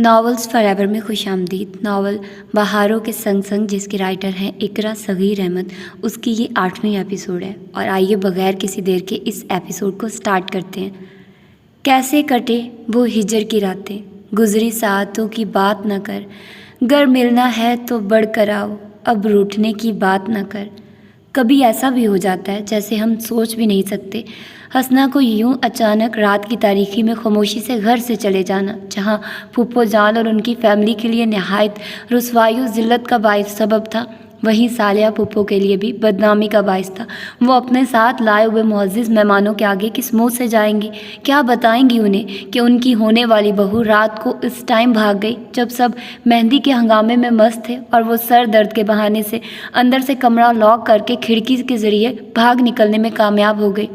Novels for ever میں خوش آمدید۔ ناول بہاروں کے سنگ سنگ جس کے رائٹر ہیں اقرا صغیر احمد، اس کی یہ 8ویں ایپیسوڈ ہے اور آئیے بغیر کسی دیر کے اس ایپیسوڈ کو سٹارٹ کرتے ہیں۔ کیسے کٹے وہ ہجر کی راتیں، گزری ساعتوں کی بات نہ کر، گر ملنا ہے تو بڑھ کر آؤ، اب روٹھنے کی بات نہ کر۔ کبھی ایسا بھی ہو جاتا ہے جیسے ہم سوچ بھی نہیں سکتے۔ حسنہ کو یوں اچانک رات کی تاریکی میں خاموشی سے گھر سے چلے جانا، جہاں پھوپھو جان اور ان کی فیملی کے لیے نہایت رسوائی و ذلت کا باعث سبب تھا، وہیں صالحہ پھوپھو کے لیے بھی بدنامی کا باعث تھا۔ وہ اپنے ساتھ لائے ہوئے معزز مہمانوں کے آگے کس منہ سے جائیں گی؟ کیا بتائیں گی انہیں کہ ان کی ہونے والی بہو رات کو اس ٹائم بھاگ گئی جب سب مہندی کے ہنگامے میں مست تھے، اور وہ سر درد کے بہانے سے اندر سے کمرہ لاک کر کے کھڑکی کے ذریعے بھاگ نکلنے میں کامیاب ہو گئی؟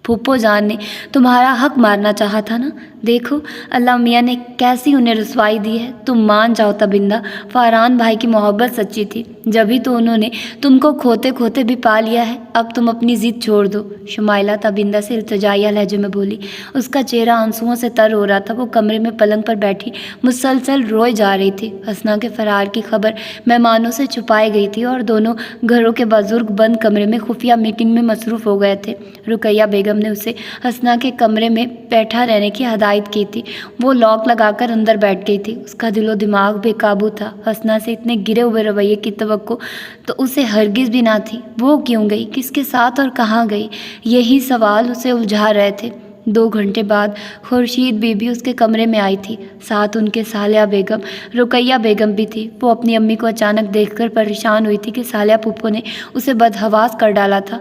پھوپھو جان نے تمہارا حق مارنا چاہا تھا نا، دیکھو اللہ میاں نے کیسی انہیں رسوائی دی ہے۔ تم مان جاؤ تبندہ، فارحان بھائی کی محبت سچی تھی، جبھی تو انہوں نے تم کو کھوتے کھوتے بھی پا لیا ہے۔ اب تم اپنی ضد چھوڑ دو۔ شمائلہ تبندہ سے التجائیہ لہجے میں بولی۔ اس کا چہرہ آنسوؤں سے تر ہو رہا تھا۔ وہ کمرے میں پلنگ پر بیٹھی مسلسل روئے جا رہی تھی۔ حسنہ کے فرار کی خبر مہمانوں سے چھپائی گئی تھی اور دونوں گھروں کے بزرگ بند کمرے میں خفیہ میٹنگ میں مصروف ہو گئے تھے۔ رقیہ بیگم نے اسے حسنہ کے کمرے میں بیٹھا رہنے کی ہدایت کی تھی۔ وہ لاک لگا کر اندر بیٹھ گئی تھی۔ اس کا دل و دماغ بے قابو تھا۔ حسنہ سے اتنے گرے ہوئے رویے کی توقع تو اسے ہرگز بھی نہ تھی۔ وہ کیوں گئی، کس کے ساتھ اور کہاں گئی، یہی سوال اسے الجھا رہے تھے۔ 2 گھنٹے بعد خورشید بی بی اس کے کمرے میں آئی تھی، ساتھ ان کے صالحہ بیگم، رقیہ بیگم بھی تھی۔ وہ اپنی امی کو اچانک دیکھ کر پریشان ہوئی تھی کہ صالحہ پھوپھو نے اسے بدحواس کر ڈالا تھا۔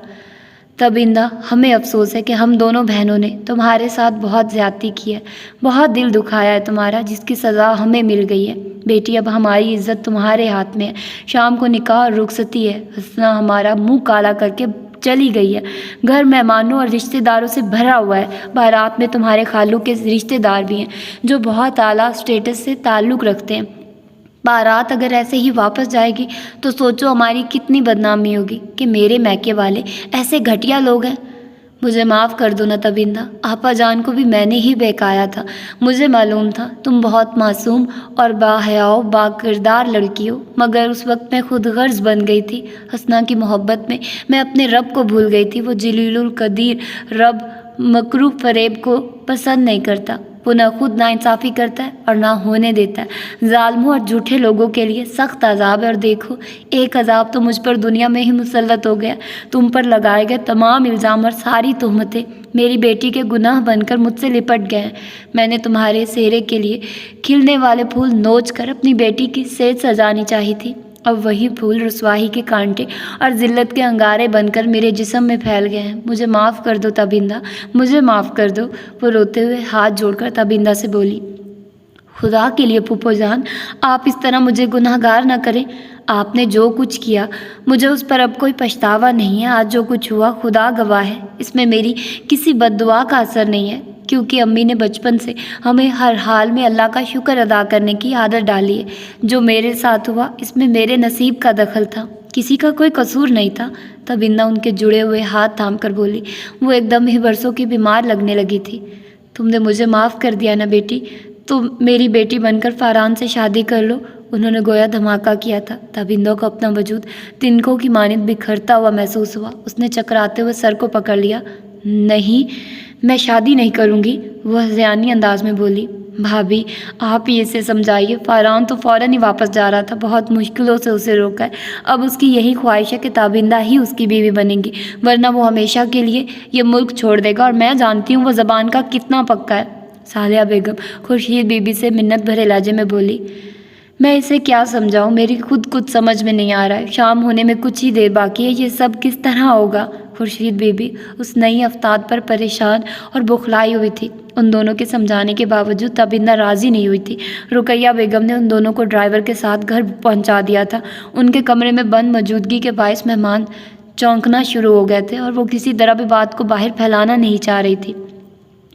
تبندہ، ہمیں افسوس ہے کہ ہم دونوں بہنوں نے تمہارے ساتھ بہت زیادتی کی ہے، بہت دل دکھایا ہے تمہارا، جس کی سزا ہمیں مل گئی ہے۔ بیٹی اب ہماری عزت تمہارے ہاتھ میں ہے۔ شام کو نکاح اور رخصتی ہے۔ حسنہ ہمارا منہ کالا کر کے چلی گئی ہے۔ گھر مہمانوں اور رشتہ داروں سے بھرا ہوا ہے۔ بارات میں تمہارے خالو کے رشتہ دار بھی ہیں جو بہت اعلیٰ اسٹیٹس سے تعلق رکھتے ہیں۔ بارات اگر ایسے ہی واپس جائے گی تو سوچو ہماری کتنی بدنامی ہوگی کہ میرے میکے والے ایسے گھٹیا لوگ ہیں۔ مجھے معاف کر دو نا تبندہ، آپا جان کو بھی میں نے ہی بہکایا تھا۔ مجھے معلوم تھا تم بہت معصوم اور باحیا و با کردار لڑکی ہو، مگر اس وقت میں خود غرض بن گئی تھی۔ حسنہ کی محبت میں اپنے رب کو بھول گئی تھی۔ وہ جلیل القدیر رب مکروہ فریب کو پسند نہیں کرتا۔ وہ نہ خود ناانصافی کرتا ہے اور نہ ہونے دیتا ہے۔ ظالموں اور جھوٹے لوگوں کے لیے سخت عذاب ہے، اور دیکھو ایک عذاب تو مجھ پر دنیا میں ہی مسلط ہو گیا۔ تم پر لگائے گئے تمام الزام اور ساری تہمتیں میری بیٹی کے گناہ بن کر مجھ سے لپٹ گئے ہیں۔ میں نے تمہارے چہرے کے لیے کھلنے والے پھول نوچ کر اپنی بیٹی کی صحت سجانی چاہی تھی، اب وہی پھول رسوائی کے کانٹے اور ذلت کے انگارے بن کر میرے جسم میں پھیل گئے ہیں۔ مجھے معاف کر دو تبندہ، مجھے معاف کر دو۔ وہ روتے ہوئے ہاتھ جوڑ کر تبندہ سے بولی۔ خدا کے لیے پھوپھو جان، آپ اس طرح مجھے گناہ گار نہ کریں۔ آپ نے جو کچھ کیا مجھے اس پر اب کوئی پچھتاوا نہیں ہے۔ آج جو کچھ ہوا خدا گواہ ہے، اس میں میری کسی بد دعا کا اثر نہیں ہے، کیونکہ امی نے بچپن سے ہمیں ہر حال میں اللہ کا شکر ادا کرنے کی عادت ڈالی ہے۔ جو میرے ساتھ ہوا اس میں میرے نصیب کا دخل تھا، کسی کا کوئی قصور نہیں تھا۔ تبندہ ان کے جڑے ہوئے ہاتھ تھام کر بولی۔ وہ ایک دم ہی برسوں کی بیمار لگنے لگی تھی۔ تم نے مجھے معاف کر دیا نا بیٹی، تم میری بیٹی بن کر فارحان سے شادی کر لو۔ انہوں نے گویا دھماکہ کیا تھا۔ تبندہ کو اپنا وجود تنکوں کی مانند بکھرتا ہوا محسوس ہوا۔ اس نے چکراتے ہوئے سر کو پکڑ لیا۔ نہیں، میں شادی نہیں کروں گی، وہ ذہنی انداز میں بولی۔ بھابھی، آپ ہی اسے سمجھائیے۔ فارحان تو فوراً ہی واپس جا رہا تھا، بہت مشکلوں سے اسے روکا ہے۔ اب اس کی یہی خواہش ہے کہ تابندہ ہی اس کی بیوی بنے گی، ورنہ وہ ہمیشہ کے لیے یہ ملک چھوڑ دے گا، اور میں جانتی ہوں وہ زبان کا کتنا پکا ہے۔ صالحہ بیگم خورشید بی بی سے منت بھرے لہجے میں بولی۔ میں اسے کیا سمجھاؤں، میری خود کچھ سمجھ میں نہیں آ رہا ہے۔ شام ہونے میں کچھ ہی دیر باقی ہے، یہ سب کس طرح ہوگا؟ خورشید بی بی اس نئی افتاد پر پریشان اور بخلائی ہوئی تھی۔ ان دونوں کے سمجھانے کے باوجود تبندہ راضی نہیں ہوئی تھی۔ رقیہ بیگم نے ان دونوں کو ڈرائیور کے ساتھ گھر پہنچا دیا تھا۔ ان کے کمرے میں بند موجودگی کے باعث مہمان چونکنا شروع ہو گئے تھے، اور وہ کسی طرح بھی بات کو باہر پھیلانا نہیں چاہ رہی تھی۔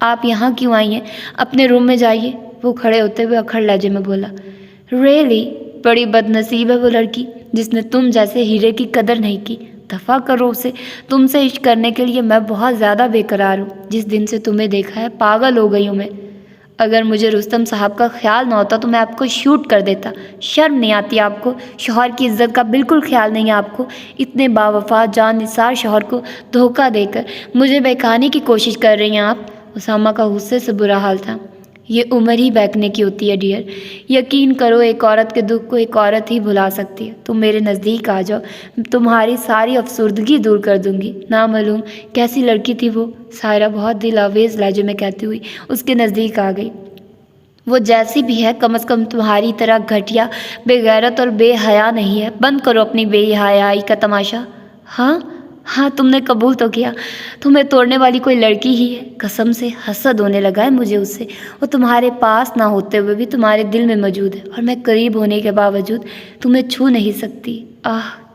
آپ یہاں کیوں آئی ہیں؟ اپنے روم میں جائیے، وہ کھڑے ہوتے ہوئے اکھڑ لہجے میں بولا۔ ریئلی بڑی بد نصیب ہے وہ لڑکی جس نے تم جیسے ہیرے کی قدر نہیں کی۔ دفع کرو اسے، تم سے عشق کرنے کے لیے میں بہت زیادہ بے قرار ہوں۔ جس دن سے تمہیں دیکھا ہے پاگل ہو گئی ہوں میں۔ اگر مجھے رستم صاحب کا خیال نہ ہوتا تو میں آپ کو شوٹ کر دیتا۔ شرم نہیں آتی آپ کو؟ شوہر کی عزت کا بالکل خیال نہیں ہے آپ کو؟ اتنے باوفا جان نثار شوہر کو دھوکہ دے کر مجھے بہکانے کی کوشش کر رہی ہیں آپ۔ اسامہ کا غصے سے برا حال تھا۔ یہ عمر ہی بہکنے کی ہوتی ہے ڈیئر، یقین کرو ایک عورت کے دکھ کو ایک عورت ہی بھلا سکتی ہے۔ تم میرے نزدیک آ جاؤ، تمہاری ساری افسردگی دور کر دوں گی۔ نامعلوم کیسی لڑکی تھی وہ، سائرہ بہت دل آویز لہجے میں کہتی ہوئی اس کے نزدیک آ گئی۔ وہ جیسی بھی ہے کم از کم تمہاری طرح گھٹیا، بے غیرت اور بے حیا نہیں ہے۔ بند کرو اپنی بے حیائی کا تماشا۔ ہاں تم نے قبول تو کیا، تمہیں توڑنے والی کوئی لڑکی ہی ہے۔ قسم سے حسد ہونے لگا ہے مجھے اس سے۔ وہ تمہارے پاس نہ ہوتے ہوئے بھی تمہارے دل میں موجود ہے، اور میں قریب ہونے کے باوجود تمہیں چھو نہیں سکتی۔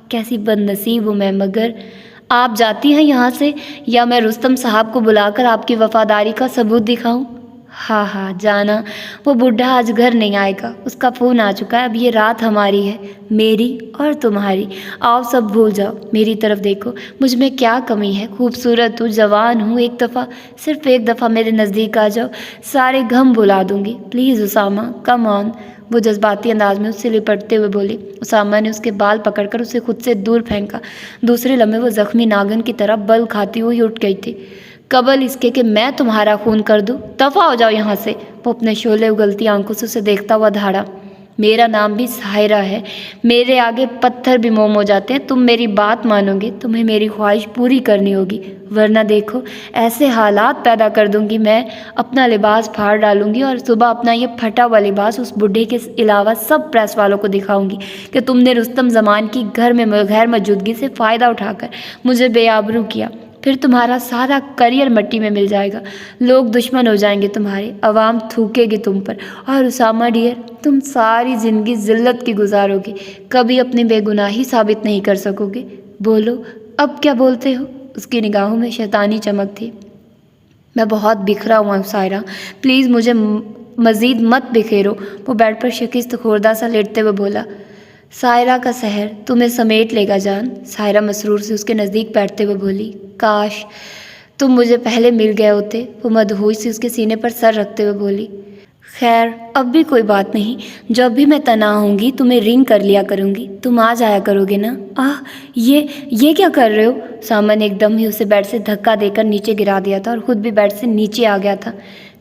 کیسی بد نصیب ہوں میں۔ مگر آپ جاتی ہیں یہاں سے، یا میں رستم صاحب کو بلا کر آپ کی وفاداری کا ثبوت دکھاؤں؟ ہاں جانا، وہ بڈھا آج گھر نہیں آئے گا، اس کا فون آ چکا ہے۔ اب یہ رات ہماری ہے، میری اور تمہاری۔ آؤ سب بھول جاؤ، میری طرف دیکھو، مجھ میں کیا کمی ہے؟ خوبصورت ہوں، جوان ہوں، صرف ایک دفعہ میرے نزدیک آ جاؤ، سارے غم بھلا دوں گی۔ پلیز اسامہ، کم آن، وہ جذباتی انداز میں اس سے لپٹتے ہوئے بولی۔ اسامہ نے اس کے بال پکڑ کر اسے خود سے دور پھینکا۔ دوسرے لمحے وہ زخمی ناگن کی طرح بل کھاتی ہوئی اٹھ گئی تھی۔ قبل اس کے کہ میں تمہارا خون کر دوں، دفع ہو جاؤ یہاں سے، وہ اپنے شعلے اگلتی آنکھوں سے اسے دیکھتا ہوا دھاڑا۔ میرا نام بھی سائرہ ہے، میرے آگے پتھر بھی موم ہو جاتے ہیں۔ تم میری بات مانو گے، تمہیں میری خواہش پوری کرنی ہوگی، ورنہ دیکھو ایسے حالات پیدا کر دوں گی میں، اپنا لباس پھاڑ ڈالوں گی، اور صبح اپنا یہ پھٹا ہوا لباس اس بڈھے کے علاوہ سب پریس والوں کو دکھاؤں گی کہ تم نے رستم زمان کی گھر میں غیر موجودگی سے فائدہ اٹھا کر مجھے بے آبرو کیا۔ پھر تمہارا سارا کریئر مٹی میں مل جائے گا، لوگ دشمن ہو جائیں گے تمہارے، عوام تھوکے گی تم پر، اور اسامہ ڈیئر تم ساری زندگی ذلت کی گزارو گے، کبھی اپنی بے گناہی ثابت نہیں کر سکو گے۔ بولو اب کیا بولتے ہو؟ اس کی نگاہوں میں شیطانی چمک تھی۔ میں بہت بکھرا ہوا ہوں سائرہ، پلیز مجھے مزید مت بکھیرو، وہ بیڈ پر شکست خوردہ سا لیٹتے ہوئے بولا۔ سائرہ کا سحر تمہیں سمیٹ لے گا جان، سائرہ مسرور سے اس کے نزدیک بیٹھتے ہوئے بولی۔ کاش تم مجھے پہلے مل گئے ہوتے، وہ مدہوش سی اس کے سینے پر سر رکھتے ہوئے بولی۔ خیر اب بھی کوئی بات نہیں، جب بھی میں تنہا ہوں گی تمہیں رنگ کر لیا کروں گی، تم آ جایا کرو گے نا۔ یہ کیا کر رہے ہو؟ سامن نے ایک دم ہی اسے بیڈ سے دھکا دے کر نیچے گرا دیا تھا اور خود بھی بیڈ سے نیچے آ گیا تھا۔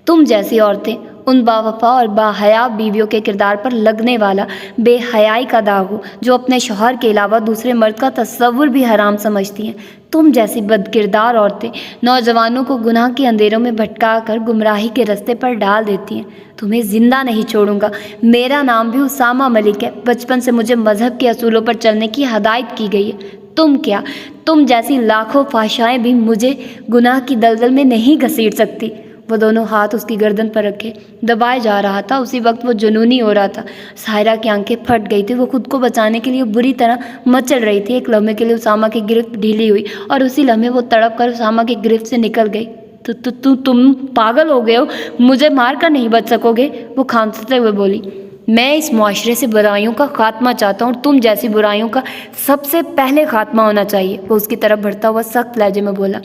تم جیسی عورتیں ان باوفا اور باحیا بیویوں کے کردار پر لگنے والا بے حیائی کا داغ ہو جو اپنے شوہر کے علاوہ دوسرے مرد کا تصور بھی حرام سمجھتی ہیں، تم جیسی بد کردار عورتیں نوجوانوں کو گناہ کے اندھیروں میں بھٹکا کر گمراہی کے رستے پر ڈال دیتی ہیں۔ تمہیں زندہ نہیں چھوڑوں گا۔ میرا نام بھی اسامہ ملک ہے، بچپن سے مجھے مذہب کے اصولوں پر چلنے کی ہدایت کی گئی ہے۔ تم جیسی لاکھوں فحشائیں بھی مجھے گناہ کی دلدل میں نہیں گھسیٹ سکتی۔ وہ دونوں ہاتھ اس کی گردن پر رکھے دبائے جا رہا تھا۔ اسی وقت وہ جنونی ہو رہا تھا۔ سائرہ کی آنکھیں پھٹ گئی تھی، وہ خود کو بچانے کے لیے بری طرح مچل رہی تھی۔ ایک لمحے کے لیے اسامہ کی گرفت ڈھیلی ہوئی اور اسی لمحے وہ تڑپ کر اسامہ کی گرفت سے نکل گئی۔ تم پاگل ہو گئے ہو، مجھے مار کر نہیں بچ سکو گے، وہ کھانستے ہوئے بولی۔ میں اس معاشرے سے برائیوں کا خاتمہ چاہتا ہوں، اور تم جیسی برائیوں کا سب سے پہلے خاتمہ ہونا چاہیے، وہ اس کی طرف بڑھتا ہوا سخت لہجے میں بولا۔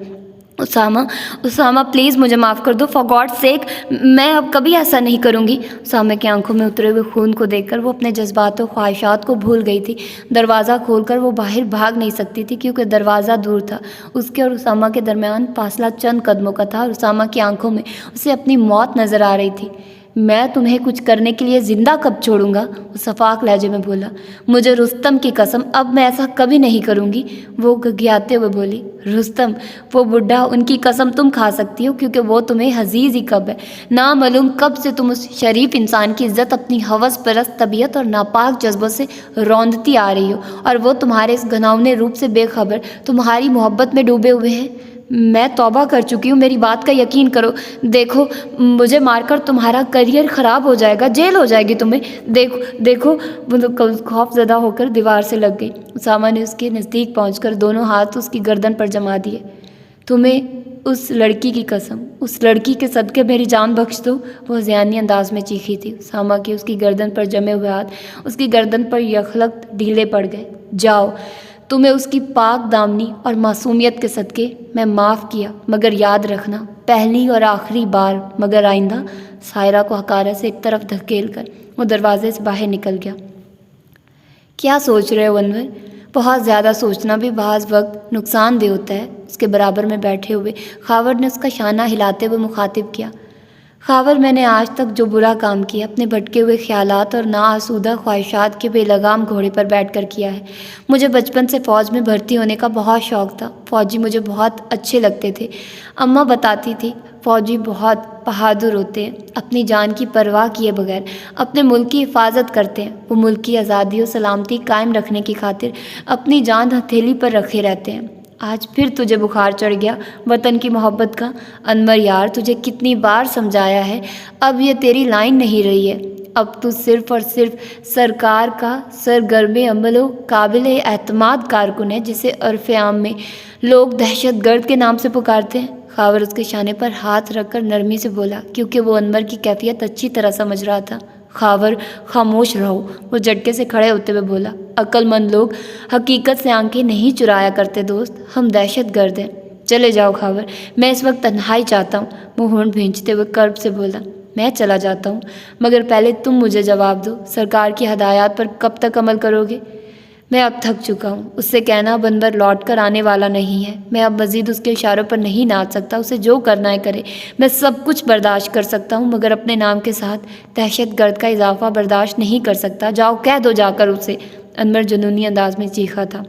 اسامہ پلیز مجھے معاف کر دو، فار گاڈ سیک، میں اب کبھی ایسا نہیں کروں گی۔ اسامہ کی آنکھوں میں اترے ہوئے خون کو دیکھ کر وہ اپنے جذبات و خواہشات کو بھول گئی تھی۔ دروازہ کھول کر وہ باہر بھاگ نہیں سکتی تھی کیونکہ دروازہ دور تھا۔ اس کے اور اسامہ کے درمیان فاصلہ چند قدموں کا تھا، اور اسامہ کی آنکھوں میں اسے اپنی موت نظر آ رہی تھی۔ میں تمہیں کچھ کرنے کے لیے زندہ کب چھوڑوں گا، وہ صفاق لہجے میں بولا۔ مجھے رستم کی قسم، اب میں ایسا کبھی نہیں کروں گی، وہ گھگھیاتے ہوئے بولی۔ رستم، وہ بڈھا، ان کی قسم تم کھا سکتی ہو کیونکہ وہ تمہیں عزیز ہی کب ہے۔ نامعلوم کب سے تم اس شریف انسان کی عزت اپنی ہوس پرست طبیعت اور ناپاک جذبوں سے روندتی آ رہی ہو، اور وہ تمہارے اس گھناؤنے روپ سے بے خبر تمہاری محبت میں ڈوبے ہوئے ہیں۔ میں توبہ کر چکی ہوں، میری بات کا یقین کرو۔ دیکھو مجھے مار کر تمہارا کریئر خراب ہو جائے گا، جیل ہو جائے گی تمہیں۔ دیکھو وہ خوف زدہ ہو کر دیوار سے لگ گئی۔ اسامہ نے اس کے نزدیک پہنچ کر دونوں ہاتھ اس کی گردن پر جما دیے۔ اس لڑکی کی قسم، اس لڑکی کے صدقے میری جان بخش دو، وہ ذہنی انداز میں چیخی تھی۔ اسامہ کے اس کی گردن پر جمے ہوئے ہاتھ اس کی گردن پر یکلخت ڈھیلے پڑ گئے۔ جاؤ، تمہیں اس کی پاک دامنی اور معصومیت کے صدقے میں معاف کیا، مگر یاد رکھنا پہلی اور آخری بار، مگر آئندہ۔ سائرہ کو حقارت سے ایک طرف دھکیل کر وہ دروازے سے باہر نکل گیا۔ کیا سوچ رہے ہو انور؟ بہت زیادہ سوچنا بھی بعض وقت نقصان دہ ہوتا ہے، اس کے برابر میں بیٹھے ہوئے خاور نے اس کا شانہ ہلاتے ہوئے مخاطب کیا۔ خاور، میں نے آج تک جو برا کام کیا اپنے بھٹکے ہوئے خیالات اور ناآسودہ خواہشات کے بے لگام گھوڑے پر بیٹھ کر کیا ہے۔ مجھے بچپن سے فوج میں بھرتی ہونے کا بہت شوق تھا، فوجی مجھے بہت اچھے لگتے تھے۔ اماں بتاتی تھی فوجی بہت بہادر ہوتے ہیں، اپنی جان کی پرواہ کیے بغیر اپنے ملک کی حفاظت کرتے ہیں، وہ ملک کی آزادی و سلامتی قائم رکھنے کی خاطر اپنی جان ہتھیلی پر رکھے رہتے ہیں۔ آج پھر تجھے بخار چڑھ گیا وطن کی محبت کا۔ انور یار، تجھے کتنی بار سمجھایا ہے، اب یہ تیری لائن نہیں رہی ہے۔ اب تو صرف اور صرف سرکار کا سرگرم عمل و قابل اعتماد کارکن ہے، جسے عرف عام میں لوگ دہشت گرد کے نام سے پکارتے ہیں۔ خاور اس کے شانے پر ہاتھ رکھ کر نرمی سے بولا، کیونکہ وہ انور کی کیفیت اچھی طرح سمجھ رہا تھا۔ خاور، خاموش رہو، وہ جھٹکے سے کھڑے ہوتے ہوئے بولا۔ عقل مند لوگ حقیقت سے آنکھیں نہیں چرایا کرتے دوست، ہم دہشت گرد ہیں۔ چلے جاؤ خاور، میں اس وقت تنہائی چاہتا ہوں، وہ ہونٹ بھینچتے ہوئے کرب سے بولا۔ میں چلا جاتا ہوں، مگر پہلے تم مجھے جواب دو، سرکار کی ہدایات پر کب تک عمل کرو گے؟ میں اب تھک چکا ہوں، اس سے کہنا اب انور لوٹ کر آنے والا نہیں ہے، میں اب مزید اس کے اشاروں پر نہیں ناچ سکتا، اسے جو کرنا ہے کرے، میں سب کچھ برداشت کر سکتا ہوں، مگر اپنے نام کے ساتھ دہشت گرد کا اضافہ برداشت نہیں کر سکتا۔ جاؤ، کہہ دو جا کر اسے، انور جنونی انداز میں چیخا تھا۔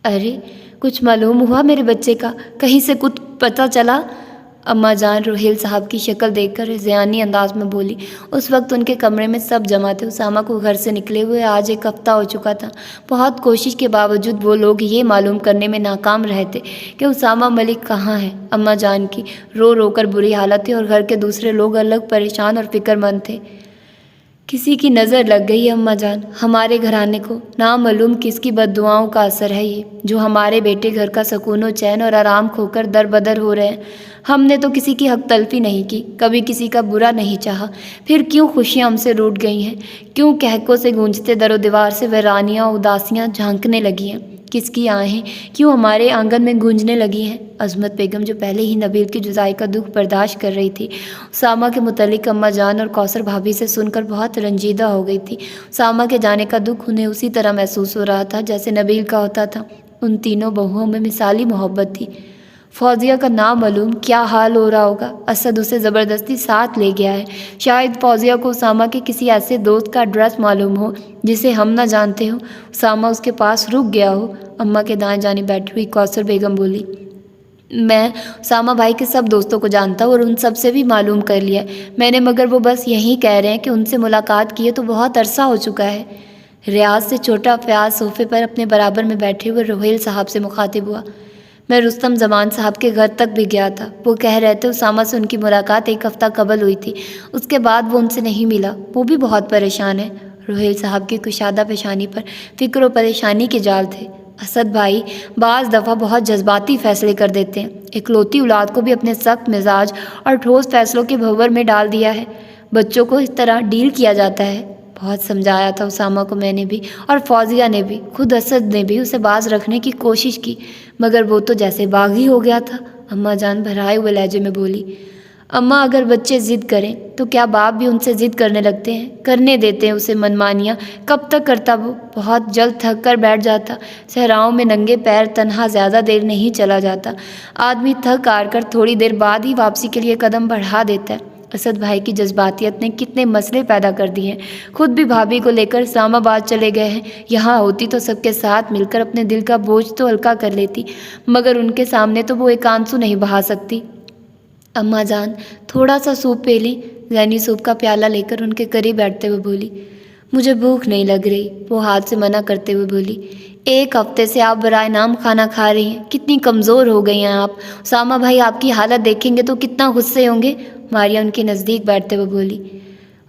ارے، کچھ معلوم ہوا میرے بچے کا؟ کہیں سے کچھ پتہ چلا؟ اماں جان روحیل صاحب کی شکل دیکھ کر ذہنی انداز میں بولی۔ اس وقت ان کے کمرے میں سب جمع تھے۔ اسامہ کو گھر سے نکلے ہوئے آج ایک ہفتہ ہو چکا تھا۔ بہت کوشش کے باوجود وہ لوگ یہ معلوم کرنے میں ناکام رہے تھے کہ اسامہ ملک کہاں ہے۔ اماں جان کی رو رو کر بری حالت تھی اور گھر کے دوسرے لوگ الگ پریشان اور فکر مند تھے۔ کسی کی نظر لگ گئی اماں جان، ہمارے گھرانے کو نامعلوم کس کی بد دعاؤں کا اثر ہے یہ، جو ہمارے بیٹے گھر کا سکون و چین اور آرام کھو کر در بدر ہو رہے ہیں۔ ہم نے تو کسی کی حق تلفی نہیں کی، کبھی کسی کا برا نہیں چاہا، پھر کیوں خوشیاں ہم سے روٹ گئی ہیں؟ کیوں کہکوں سے گونجتے در و دیوار سے ویرانیاں اداسیاں جھانکنے لگی ہیں؟ کس کی آہیں کیوں ہمارے آنگن میں گونجنے لگی ہیں؟ عظمت بیگم جو پہلے ہی نبیل کی جدائی کا دکھ برداشت کر رہی تھی، اسامہ کے متعلق اماں جان اور کوثر بھابھی سے سن کر بہت رنجیدہ ہو گئی تھی۔ اسامہ کے جانے کا دکھ انہیں اسی طرح محسوس ہو رہا تھا جیسے نبیل کا ہوتا تھا۔ ان تینوں بہوؤں میں مثالی محبت تھی۔ فوزیہ کا نامعلوم کیا حال ہو رہا ہوگا، اسد اسے زبردستی ساتھ لے گیا ہے۔ شاید فوزیہ کو اسامہ کے کسی ایسے دوست کا ایڈریس معلوم ہو جسے ہم نہ جانتے ہوں، اسامہ اس کے پاس رک گیا ہو۔ اماں کے دائیں جانب بیٹھی ہوئی کوثر بیگم بولی، میں اسامہ بھائی کے سب دوستوں کو جانتا ہوں اور ان سب سے بھی معلوم کر لیا میں نے، مگر وہ بس یہی کہہ رہے ہیں کہ ان سے ملاقات کیے تو بہت عرصہ ہو چکا ہے۔ ریاض سے چھوٹا فیاض صوفے پر اپنے برابر میں بیٹھے ہوئے روحیل صاحب سے مخاطب ہوا۔ میں رستم زمان صاحب کے گھر تک بھی گیا تھا، وہ کہہ رہے تھے اسامہ سے ان کی ملاقات ایک ہفتہ قبل ہوئی تھی، اس کے بعد وہ ان سے نہیں ملا، وہ بھی بہت پریشان ہے۔ روحیل صاحب کی کشادہ پیشانی پر فکر و پریشانی کے جال تھے۔ اسد بھائی بعض دفعہ بہت جذباتی فیصلے کر دیتے ہیں، اکلوتی اولاد کو بھی اپنے سخت مزاج اور ٹھوس فیصلوں کے بھنور میں ڈال دیا ہے، بچوں کو اس طرح ڈیل کیا جاتا ہے۔ بہت سمجھایا تھا اسامہ کو میں نے بھی اور فوزیہ نے بھی، خود اسد نے بھی اسے باز رکھنے کی کوشش کی، مگر وہ تو جیسے باغی ہو گیا تھا۔ اماں جان بھرائے ہوئے لہجے میں بولی، اماں اگر بچے ضد کریں تو کیا باپ بھی ان سے ضد کرنے لگتے ہیں؟ کرنے دیتے ہیں اسے منمانیاں، کب تک کرتا وہ؟ بہت جلد تھک کر بیٹھ جاتا۔ صحراؤں میں ننگے پیر تنہا زیادہ دیر نہیں چلا جاتا، آدمی تھک ہار کر تھوڑی دیر بعد ہی واپسی کے لیے قدم بڑھا دیتا ہے۔ اسد بھائی کی جذباتیت نے کتنے مسئلے پیدا کر دیے ہیں، خود بھی بھابھی کو لے کر اسلام آباد چلے گئے ہیں، یہاں ہوتی تو سب کے ساتھ مل کر اپنے دل کا بوجھ تو ہلکا کر لیتی، مگر ان کے سامنے تو وہ ایک آنسو نہیں بہا سکتی۔ اماں جان تھوڑا سا سوپ پی لیں، زینی سوپ کا پیالہ لے کر ان کے قریب بیٹھتے ہوئے بولی۔ مجھے بھوک نہیں لگ رہی، وہ ہاتھ سے منع کرتے ہوئے بولی۔ ایک ہفتے سے آپ برائے نام کھانا کھا رہی ہیں، کتنی کمزور ہو گئی ہیں آپ، اسامہ بھائی آپ کی حالت دیکھیں گے تو کتنا غصے ہوں گے، ماریا ان کے نزدیک بیٹھتے ہوئے بولی۔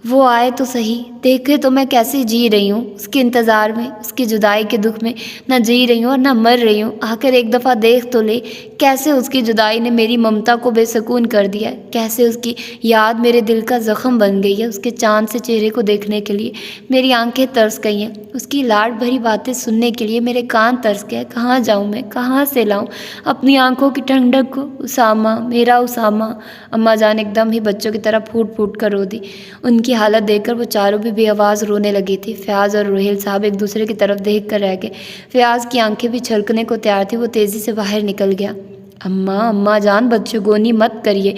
وہ آئے تو صحیح، دیکھے تو میں کیسے جی رہی ہوں، اس کے انتظار میں، اس کی جدائی کے دکھ میں نہ جی رہی ہوں اور نہ مر رہی ہوں۔ آخر ایک دفعہ دیکھ تو لے، کیسے اس کی جدائی نے میری ممتا کو بے سکون کر دیا ہے، کیسے اس کی یاد میرے دل کا زخم بن گئی ہے۔ اس کے چاند سے چہرے کو دیکھنے کے لیے میری آنکھیں ترس گئی ہیں، اس کی لاڈ بھری باتیں سننے کے لیے میرے کان ترس گئے۔ کہاں جاؤں میں، کہاں سے لاؤں اپنی آنکھوں کی ٹھنڈک کو؟ اسامہ، میرا اسامہ۔ اماں جان ایک دم ہی بچوں کی طرح پھوٹ پھوٹ کر رو دی۔ ان کی حالت دیکھ کر وہ چاروں بھی بے آواز رونے لگی تھی۔ فیاض اور روہیل صاحب ایک دوسرے کی طرف دیکھ کر رہ گئے۔ فیاض کی آنکھیں بھی چھلکنے کو تیار تھی، وہ تیزی سے باہر نکل گیا۔ اماں جان بچگونی مت کریے،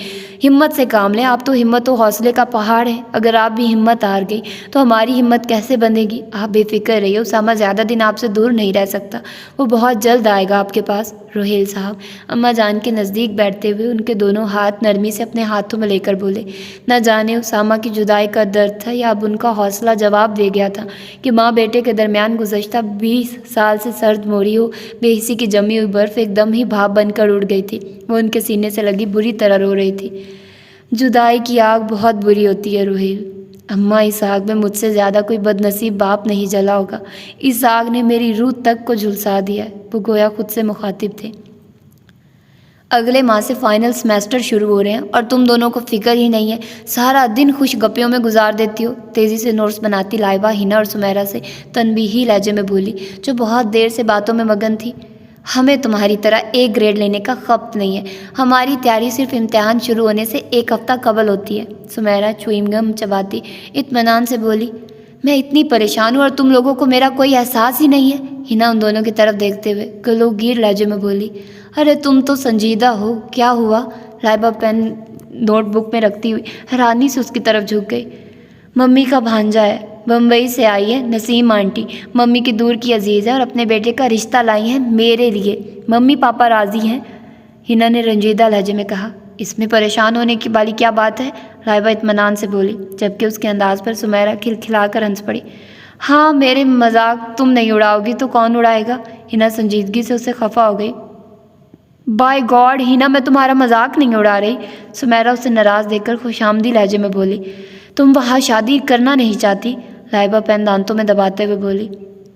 ہمت سے کام لیں، آپ تو ہمت و حوصلے کا پہاڑ ہے، اگر آپ بھی ہمت ہار گئی تو ہماری ہمت کیسے بنے گی؟ آپ بے فکر رہیے، اسامہ زیادہ دن آپ سے دور نہیں رہ سکتا، وہ بہت جلد آئے گا آپ کے پاس۔ روہیل صاحب اماں جان کے نزدیک بیٹھتے ہوئے ان کے دونوں ہاتھ نرمی سے اپنے ہاتھوں میں لے کر بولے، نہ جانے اسامہ کی جدائی کا درد تھا یا اب ان کا حوصلہ جواب دے گیا تھا کہ ماں بیٹے کے درمیان گزشتہ 20 سال سے سرد موری ہو بے حسی کی جمی ہوئی برف ایک دم ہی بھاپ بن کر اڑ گئی تھی۔ وہ ان کے سینے سے لگی بری طرح رو رہی تھی۔ جدائی کی آگ بہت بری ہوتی ہے روہیل، اماں اس آگ میں مجھ سے زیادہ کوئی بد نصیب باپ نہیں جلا ہوگا، اس آگ نے میری روح تک کو جھلسا دیا ہے۔ وہ گویا خود سے مخاطب تھے۔ اگلے ماہ سے فائنل سیمیسٹر شروع ہو رہے ہیں اور تم دونوں کو فکر ہی نہیں ہے، سارا دن خوش گپیوں میں گزار دیتی ہو۔ تیزی سے نوٹس بناتی لائبہ ہنا اور سمیرہ سے تنبیہی لہجے میں بولی، جو بہت دیر سے باتوں میں مگن تھی۔ ہمیں تمہاری طرح ایک گریڈ لینے کا خپت نہیں ہے، ہماری تیاری صرف امتحان شروع ہونے سے ایک ہفتہ قبل ہوتی ہے۔ سمیرہ چوئنگ گم چباتی اطمینان سے بولی، میں اتنی پریشان ہوں اور تم لوگوں کو میرا کوئی احساس ہی نہیں ہے۔ ہنا ان دونوں کی طرف دیکھتے ہوئے گلوگیر لہجے میں بولی، ارے تم تو سنجیدہ ہو، کیا ہوا؟ لائبہ پین نوٹ بک میں رکھتی ہوئی حیرانی سے اس کی طرف جھک گئی۔ ممی کا بھانجا ہے، بمبئی سے آئی ہے، نسیم آنٹی، ممی کی دور کی عزیز ہے اور اپنے بیٹے کا رشتہ لائی ہیں میرے لیے، ممی پاپا راضی ہیں۔ ہنا نے رنجیدہ لہجے میں کہا، اس میں پریشان ہونے کی والی کیا بات ہے؟ لائبہ اطمینان سے بولی، جبکہ اس کے انداز پر سمیرہ کھلکھلا کر ہنس پڑی۔ ہاں میرے مذاق تم نہیں اڑاؤ گی تو کون اڑائے گا؟ ہنا سنجیدگی سے اسے خفا ہو گئی۔ بائی گاڈ ہنا، میں تمہارا مذاق نہیں اڑا رہی۔ سمیرہ اسے ناراض دیکھ کر خوش آمدی لہجے میں بولی، تم وہاں شادی کرنا نہیں چاہتی؟ لائبہ پین دانتوں میں دباتے ہوئے بولی،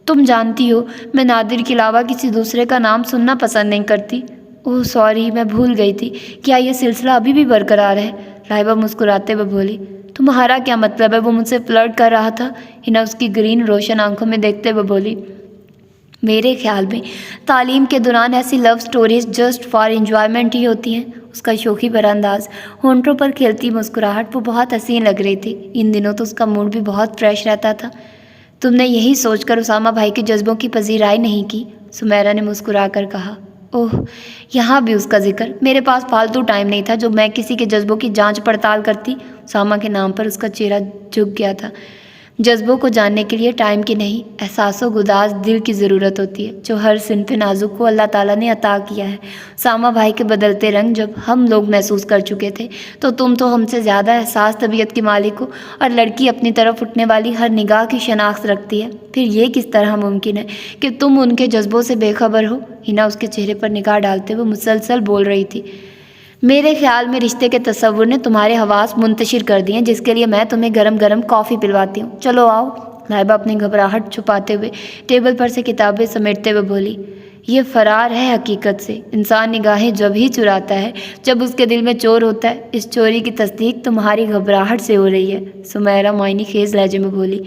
تم جانتی ہو میں نادر کے علاوہ کسی دوسرے کا نام سننا پسند نہیں کرتی۔ اوہ سوری، میں بھول گئی تھی، کیا یہ سلسلہ ابھی بھی برقرار ہے؟ لائبہ مسکراتے ہوئے بولی، تمہارا کیا مطلب ہے؟ وہ مجھ سے فلرٹ کر رہا تھا؟ ہنا اس کی گرین روشن آنکھوں میں دیکھتے ہوئے بولی، میرے خیال میں تعلیم کے دوران ایسی لو سٹوریز جسٹ فار انجوائمنٹ ہی ہوتی ہیں۔ اس کا شوخی بھرا انداز، ہونٹوں پر کھلتی مسکراہٹ، وہ بہت حسین لگ رہی تھی۔ ان دنوں تو اس کا موڈ بھی بہت فریش رہتا تھا۔ تم نے یہی سوچ کر اسامہ بھائی کے جذبوں کی پذیرائی نہیں کی؟ سمیرہ نے مسکرا کر کہا، اوہ یہاں بھی اس کا ذکر، میرے پاس فالتو ٹائم نہیں تھا جو میں کسی کے جذبوں کی جانچ پڑتال کرتی۔ اسامہ کے نام پر اس کا چہرہ جھک گیا تھا۔ جذبوں کو جاننے کے لیے ٹائم کی نہیں، احساس و گداز دل کی ضرورت ہوتی ہے، جو ہر صنف نازک کو اللہ تعالیٰ نے عطا کیا ہے۔ اسامہ بھائی کے بدلتے رنگ جب ہم لوگ محسوس کر چکے تھے تو تم تو ہم سے زیادہ احساس طبیعت کی مالک ہو، اور لڑکی اپنی طرف اٹھنے والی ہر نگاہ کی شناخت رکھتی ہے، پھر یہ کس طرح ممکن ہے کہ تم ان کے جذبوں سے بے خبر ہو؟ ہنا اس کے چہرے پر نگاہ ڈالتے ہوئے مسلسل بول رہی تھی، میرے خیال میں رشتے کے تصور نے تمہارے حواس منتشر کر دیے ہیں، جس کے لیے میں تمہیں گرم گرم کافی پلواتی ہوں، چلو آؤ۔ لائبہ اپنی گھبراہٹ چھپاتے ہوئے ٹیبل پر سے کتابیں سمیٹتے ہوئے بولی، یہ فرار ہے حقیقت سے، انسان نگاہیں جب ہی چراتا ہے جب اس کے دل میں چور ہوتا ہے، اس چوری کی تصدیق تمہاری گھبراہٹ سے ہو رہی ہے۔ سمیرہ معنی خیز لہجے میں بولی،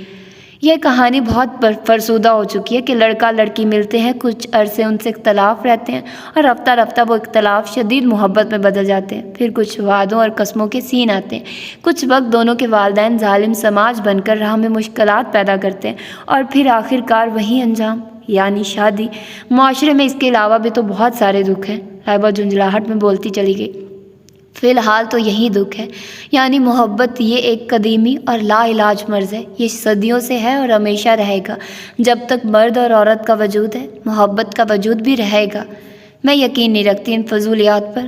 یہ کہانی بہت فرسودہ ہو چکی ہے کہ لڑکا لڑکی ملتے ہیں، کچھ عرصے ان سے اختلاف رہتے ہیں اور رفتہ رفتہ وہ اختلاف شدید محبت میں بدل جاتے ہیں، پھر کچھ وعدوں اور قسموں کے سین آتے ہیں، کچھ وقت دونوں کے والدین ظالم سماج بن کر راہ میں مشکلات پیدا کرتے ہیں، اور پھر آخر کار وہی انجام، یعنی شادی۔ معاشرے میں اس کے علاوہ بھی تو بہت سارے دکھ ہیں۔ لائبہ جھنجھلاہٹ میں بولتی چلی گئی، فی الحال تو یہی دکھ ہے، یعنی محبت یہ ایک قدیمی اور لا علاج مرض ہے، یہ صدیوں سے ہے اور ہمیشہ رہے گا۔ جب تک مرد اور عورت کا وجود ہے، محبت کا وجود بھی رہے گا۔ میں یقین نہیں رکھتی ان فضولیات پر۔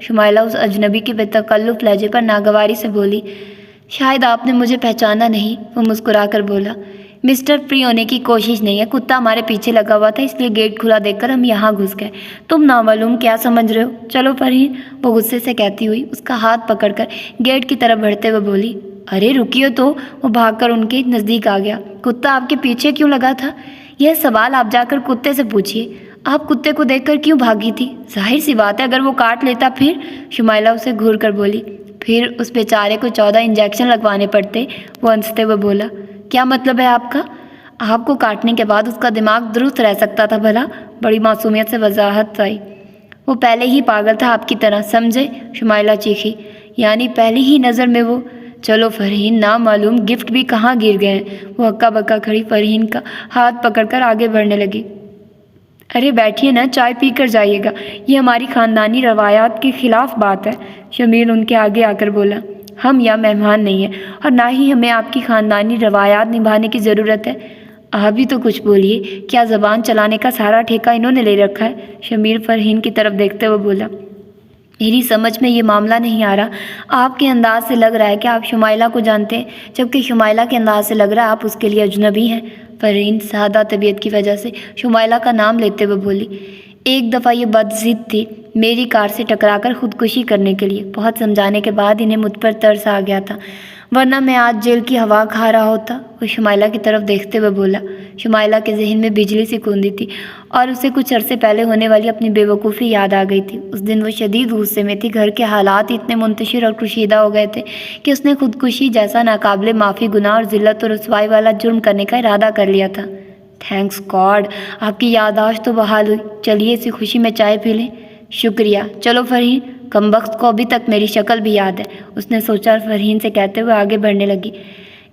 شمائلہ اس اجنبی کے بے تکلف لہجے پر ناگواری سے بولی۔ شاید آپ نے مجھے پہچانا نہیں، وہ مسکرا کر بولا۔ مسٹر فری ہونے کی کوشش نہیں ہے، کتا ہمارے پیچھے لگا ہوا تھا اس لیے گیٹ کھلا دیکھ کر ہم یہاں گھس گئے۔ تم نامعلوم کیا سمجھ رہے ہو؟ چلو فرحین، وہ غصے سے کہتی ہوئی اس کا ہاتھ پکڑ کر گیٹ کی طرف بڑھتے ہوئے بولی۔ ارے رکیو تو، وہ بھاگ کر ان کے نزدیک آ گیا۔ کتا آپ کے پیچھے کیوں لگا تھا؟ یہ سوال آپ جا کر کتے سے پوچھیے۔ آپ کتے کو دیکھ کر کیوں بھاگی تھی؟ ظاہر سی بات ہے اگر وہ کاٹ لیتا پھر؟ شمائلہ اسے گھور کر بولی۔ پھر اس بیچارے کو 14 انجیکشن لگوانے پڑتے، وہ ہنستے ہوئے بولا۔ کیا مطلب ہے آپ کا؟ آپ کو کاٹنے کے بعد اس کا دماغ درست رہ سکتا تھا بھلا؟ بڑی معصومیت سے وضاحت آئی۔ وہ پہلے ہی پاگل تھا آپ کی طرح، سمجھے؟ شمائلہ چیخی۔ یعنی پہلی ہی نظر میں وہ؟ چلو فرحین، نامعلوم گفٹ بھی کہاں گر گئے ہیں؟ وہ ہکا بکا کھڑی فرحین کا ہاتھ پکڑ کر آگے بڑھنے لگی۔ ارے بیٹھیے نا، چائے پی کر جائیے گا، یہ ہماری خاندانی روایات کے خلاف بات ہے، شمیر ان کے آگے آ کر بولا۔ ہم یہاں مہمان نہیں ہیں اور نہ ہی ہمیں آپ کی خاندانی روایات نبھانے کی ضرورت ہے۔ آپ بھی تو کچھ بولیے، کیا زبان چلانے کا سارا ٹھیکہ انہوں نے لے رکھا ہے؟ شمیر فرحین کی طرف دیکھتے ہوئے بولا۔ میری سمجھ میں یہ معاملہ نہیں آ رہا، آپ کے انداز سے لگ رہا ہے کہ آپ شمائلہ کو جانتے ہیں، جبکہ شمائلہ کے انداز سے لگ رہا ہے آپ اس کے لیے اجنبی ہیں۔ فرحین سادہ طبیعت کی وجہ سے شمائلہ کا نام لیتے ہوئے بولی۔ ایک دفعہ یہ بد ضد تھی میری کار سے ٹکرا کر خودکشی کرنے کے لیے، بہت سمجھانے کے بعد انہیں مجھ پر ترس آ گیا تھا، ورنہ میں آج جیل کی ہوا کھا رہا ہوتا، وہ شمائلہ کی طرف دیکھتے ہوئے بولا۔ شمائلہ کے ذہن میں بجلی سی کوندی تھی اور اسے کچھ عرصے پہلے ہونے والی اپنی بے وقوفی یاد آ گئی تھی۔ اس دن وہ شدید غصے میں تھی، گھر کے حالات اتنے منتشر اور کشیدہ ہو گئے تھے کہ اس نے خودکشی جیسا ناقابل معافی گناہ اور ذلت و رسوائی والا جرم کرنے کا ارادہ کر لیا تھا۔ تھینکس گاڈ، آپ کی یادداشت تو بحال ہوئی، چلیے اسی خوشی میں چائے پی لیں۔ شکریہ۔ چلو فرحین، کمبخت کو ابھی تک میری شکل بھی یاد ہے، اس نے سوچا اور فرحین سے کہتے ہوئے آگے بڑھنے لگی۔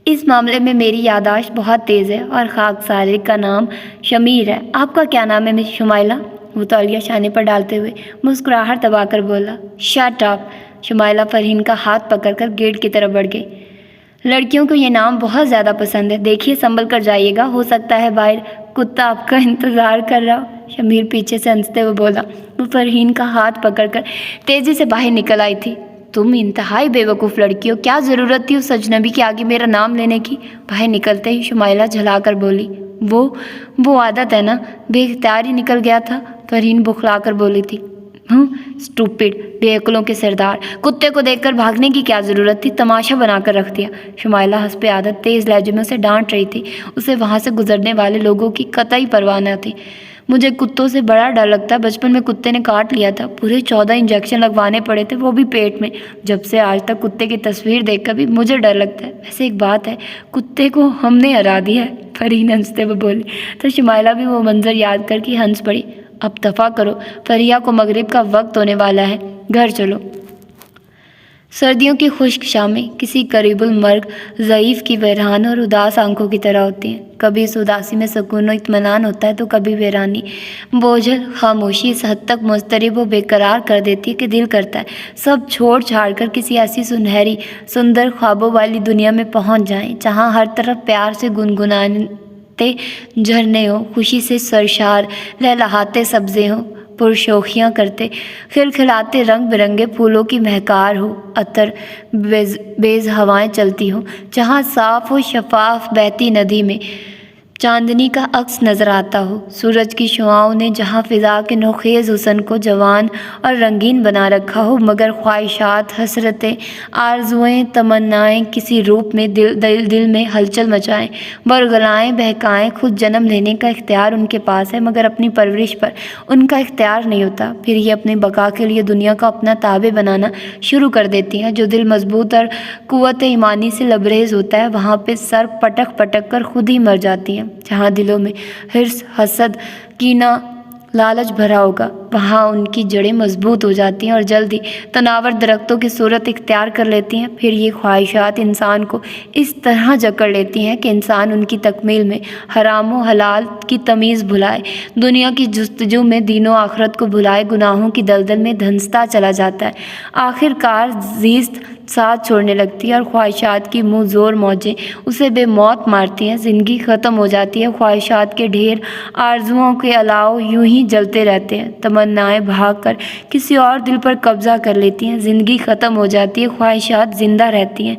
اس معاملے میں میری یادداشت بہت تیز ہے اور خاک سالک کا نام شمیر ہے۔ آپ کا کیا نام ہے مس شمائلہ؟ وہ تولیہ شانے پر ڈالتے ہوئے مسکراہٹ دبا کر بولا۔ Shut up! شمائلہ فرحین کا ہاتھ پکڑ کر گیٹ کی طرف بڑھ گئی۔ لڑکیوں کو یہ نام بہت زیادہ پسند ہے، دیکھیے سنبھل کر جائیے گا، ہو سکتا ہے باہر کتا آپ کا انتظار کر رہا ہو، شمیر پیچھے سے ہنستے ہوئے بولا۔ وہ فرحین کا ہاتھ پکڑ کر تیزی سے باہر نکل آئی تھی۔ تم انتہائی بے وقوف لڑکی ہو، کیا ضرورت تھی اس اجنبی کے آگے میرا نام لینے کی؟ باہر نکلتے ہی شمائلہ جھلا کر بولی۔ وہ عادت ہے نا، بے اختیار ہی نکل گیا تھا، فرحین بخلا کر بولی تھی۔ اسٹوپڈ، بے عقلوں کے سردار، کتے کو دیکھ کر بھاگنے کی کیا ضرورت تھی؟ تماشا بنا کر رکھ دیا۔ شمائلہ حسب عادت تیز لہجے میں اسے ڈانٹ رہی تھی، اسے وہاں سے گزرنے والے لوگوں کی قطعی پرواہ نہ تھی۔ مجھے کتوں سے بڑا ڈر لگتا ہے، بچپن میں کتے نے کاٹ لیا تھا، پورے 14 انجیکشن لگوانے پڑے تھے، وہ بھی پیٹ میں، جب سے آج تک کتے کی تصویر دیکھ کر بھی مجھے ڈر لگتا ہے۔ ویسے ایک بات ہے، کتے کو ہم نے ہرا دیا ہے، فرحین ہنستے ہوئے بولی، تو شمائلہ بھی وہ منظر یاد کر کے ہنس پڑی۔ اب دفع کرو، فریہ کو مغرب کا وقت ہونے والا ہے، گھر چلو۔ سردیوں کی خشک شامیں کسی قریب المرگ ضعیف کی ویران اور اداس آنکھوں کی طرح ہوتی ہیں، کبھی اس اداسی میں سکون و اطمینان ہوتا ہے تو کبھی ویرانی، بوجھل خاموشی اس حد تک مضطرب و بے قرار کر دیتی ہے کہ دل کرتا ہے سب چھوڑ چھاڑ کر کسی ایسی سنہری سندر خوابوں والی دنیا میں پہنچ جائیں جہاں ہر طرف پیار سے گنگناتے جھرنے ہوں، خوشی سے سرشار لہلہاتے سبزے ہوں، پرشوخیاں کرتے کھلکھلاتے رنگ برنگے پھولوں کی مہکار ہو، عطر بیز ہوائیں چلتی ہوں، جہاں صاف و شفاف بہتی ندی میں چاندنی کا عکس نظر آتا ہو، سورج کی شعاؤں نے جہاں فضا کے نوخیز حسن کو جوان اور رنگین بنا رکھا ہو، مگر خواہشات، حسرتیں، آرزوئیں، تمنائیں کسی روپ میں دل میں ہلچل مچائیں، برگلائیں، بہکائیں۔ خود جنم لینے کا اختیار ان کے پاس ہے مگر اپنی پرورش پر ان کا اختیار نہیں ہوتا، پھر یہ اپنی بقا کے لیے دنیا کو اپنا تابع بنانا شروع کر دیتی ہیں۔ جو دل مضبوط اور قوت ایمانی سے لبریز ہوتا ہے وہاں پہ سر پٹک پٹک کر خود ہی مر جاتی ہیں۔ جہاں دلوں میں حرص، حسد، کینہ، لالچ بھرا ہوگا وہاں ان کی جڑیں مضبوط ہو جاتی ہیں اور جلدی تناور درختوں کی صورت اختیار کر لیتی ہیں۔ پھر یہ خواہشات انسان کو اس طرح جکڑ لیتی ہیں کہ انسان ان کی تکمیل میں حرام و حلال کی تمیز بھلائے، دنیا کی جستجو میں دین و آخرت کو بھلائے، گناہوں کی دلدل میں دھنستا چلا جاتا ہے، آخر کار زیست ساتھ چھوڑنے لگتی ہے اور خواہشات کی منہ زور موجیں اسے بے موت مارتی ہیں۔ زندگی ختم ہو جاتی ہے، خواہشات کے ڈھیر آرزوؤں کے الاؤ یوں ہی جلتے رہتے ہیں، تمنائیں بھاگ کر کسی اور دل پر قبضہ کر لیتی ہیں۔ زندگی ختم ہو جاتی ہے، خواہشات زندہ رہتی ہیں،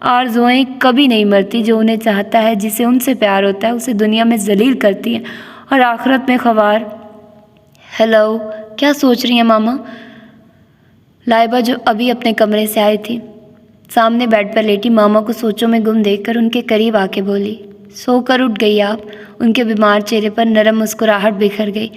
آرزوئیں کبھی نہیں مرتی۔ جو انہیں چاہتا ہے، جسے ان سے پیار ہوتا ہے، اسے دنیا میں ذلیل کرتی ہیں اور آخرت میں خوار۔ ہیلو، کیا سوچ رہی ہیں ماما؟ لائبہ جو ابھی اپنے کمرے سے آئی تھی سامنے بیڈ پر لیٹی ماما کو سوچوں میں گم دیکھ کر ان کے قریب آ کے بولی، سو کر اٹھ گئی آپ؟ ان کے بیمار چہرے پر نرم مسکراہٹ بکھر گئی۔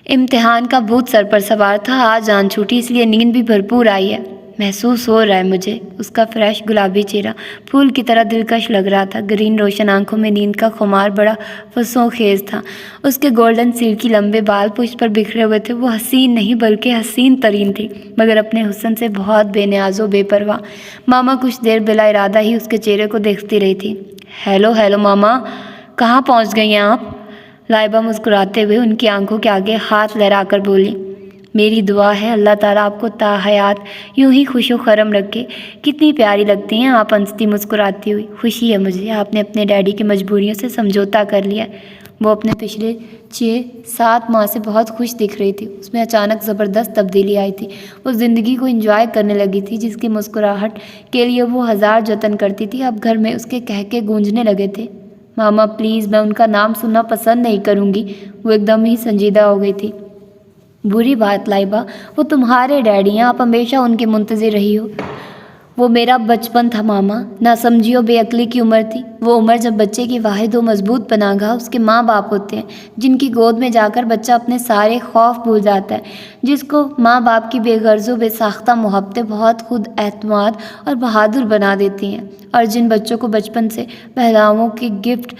امتحان کا بھوت سر پر سوار تھا، آج جان چھوٹی، اس لیے نیند بھی بھرپور آئی ہے۔ محسوس ہو رہا ہے مجھے۔ اس کا فریش گلابی چہرہ پھول کی طرح دلکش لگ رہا تھا، گرین روشن آنکھوں میں نیند کا خمار بڑا فسوں خیز تھا۔ اس کے گولڈن سلکی لمبے بال پشت پر بکھرے ہوئے تھے۔ وہ حسین نہیں بلکہ حسین ترین تھی، مگر اپنے حسن سے بہت بے نیاز و بے پرواہ۔ ماما کچھ دیر بلا ارادہ ہی اس کے چہرے کو دیکھتی رہی تھی۔ ہیلو ماما، کہاں پہنچ گئی ہیں آپ؟ لائبہ مسکراتے ہوئے ان کی آنکھوں کے آگے ہاتھ لہرا کر بولی، میری دعا ہے اللہ تعالیٰ آپ کو تا حیات یوں ہی خوش و خرم رکھے۔ کتنی پیاری لگتی ہیں آپ، ہنستی مسکراتی ہوئی۔ خوشی ہے مجھے، آپ نے اپنے ڈیڈی کی مجبوریوں سے سمجھوتا کر لیا۔ وہ اپنے پچھلے 6-7 ماہ سے بہت خوش دکھ رہی تھی۔ اس میں اچانک زبردست تبدیلی آئی تھی۔ وہ زندگی کو انجوائے کرنے لگی تھی، جس کی مسکراہٹ کے لیے وہ ہزار جتن کرتی تھی اب گھر میں اس کے کہکے گونجنے لگے تھے۔ ماما پلیز، میں ان کا نام سننا پسند نہیں کروں گی۔ وہ ایک دم ہی سنجیدہ ہو گئی تھی۔ بری بات لائبہ، وہ تمہارے ڈیڈی ہیں، آپ ہمیشہ ان کے منتظر رہی ہو۔ وہ میرا بچپن تھا ماما، نہ سمجھیو بے عقلی کی عمر تھی۔ وہ عمر جب بچے کی واحد و مضبوط پناہ گاہ اس کے ماں باپ ہوتے ہیں، جن کی گود میں جا کر بچہ اپنے سارے خوف بھول جاتا ہے، جس کو ماں باپ کی بے غرض و بے ساختہ محبتیں بہت خود اعتماد اور بہادر بنا دیتی ہیں، اور جن بچوں کو بچپن سے بہلاؤں کے گفٹ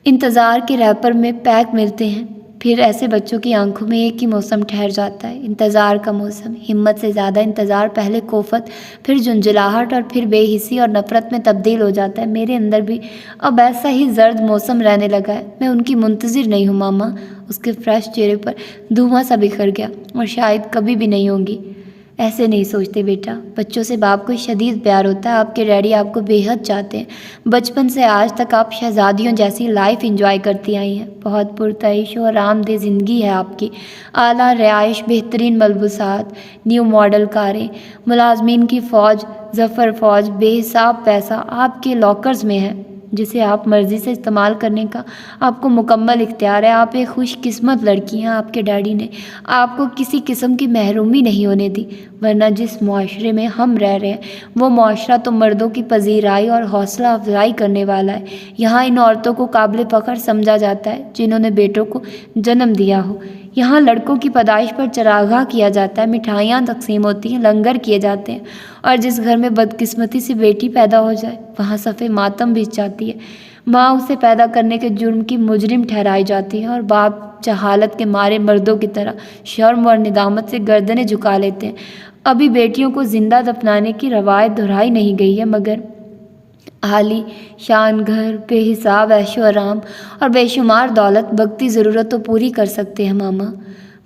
انتظار کے ریپر میں پیک ملتے ہیں، پھر ایسے بچوں کی آنکھوں میں ایک ہی موسم ٹھہر جاتا ہے، انتظار کا موسم۔ ہمت سے زیادہ انتظار پہلے کوفت، پھر جنجلاہٹ اور پھر بے حسی اور نفرت میں تبدیل ہو جاتا ہے۔ میرے اندر بھی اب ایسا ہی زرد موسم رہنے لگا ہے۔ میں ان کی منتظر نہیں ہوں ماما۔ اس کے فریش چہرے پر دھواں سا بکھر گیا، اور شاید کبھی بھی نہیں ہوں گی۔ ایسے نہیں سوچتے بیٹا، بچوں سے باپ کو شدید پیار ہوتا ہے۔ آپ کے ڈیڈی آپ کو بے حد چاہتے ہیں۔ بچپن سے آج تک آپ شہزادیوں جیسی لائف انجوائے کرتی آئی ہیں۔ بہت پرتعیش و آرام دہ زندگی ہے آپ کی، اعلیٰ رہائش، بہترین ملبوسات، نیو ماڈل کاریں، ملازمین کی فوج، ظفر فوج، بے حساب پیسہ آپ کے لاکرز میں ہے، جسے آپ مرضی سے استعمال کرنے کا آپ کو مکمل اختیار ہے۔ آپ ایک خوش قسمت لڑکی ہیں۔ آپ کے ڈیڈی نے آپ کو کسی قسم کی محرومی نہیں ہونے دی، ورنہ جس معاشرے میں ہم رہ رہے ہیں وہ معاشرہ تو مردوں کی پذیرائی اور حوصلہ افزائی کرنے والا ہے۔ یہاں ان عورتوں کو قابل فخر سمجھا جاتا ہے جنہوں نے بیٹوں کو جنم دیا ہو۔ یہاں لڑکوں کی پیدائش پر چراغاہ کیا جاتا ہے، مٹھائیاں تقسیم ہوتی ہیں، لنگر کیے جاتے ہیں، اور جس گھر میں بدقسمتی سے بیٹی پیدا ہو جائے وہاں صفِ ماتم بچ جاتی ہے۔ ماں اسے پیدا کرنے کے جرم کی مجرم ٹھہرائی جاتی ہے، اور باپ جہالت کے مارے مردوں کی طرح شرم اور ندامت سے گردنیں جھکا لیتے ہیں۔ ابھی بیٹیوں کو زندہ دفنانے کی روایت دہرائی نہیں گئی ہے، مگر عالی شان گھر، بے حساب عیش و آرام اور بے شمار دولت وقتی ضرورت تو پوری کر سکتے ہیں ماما،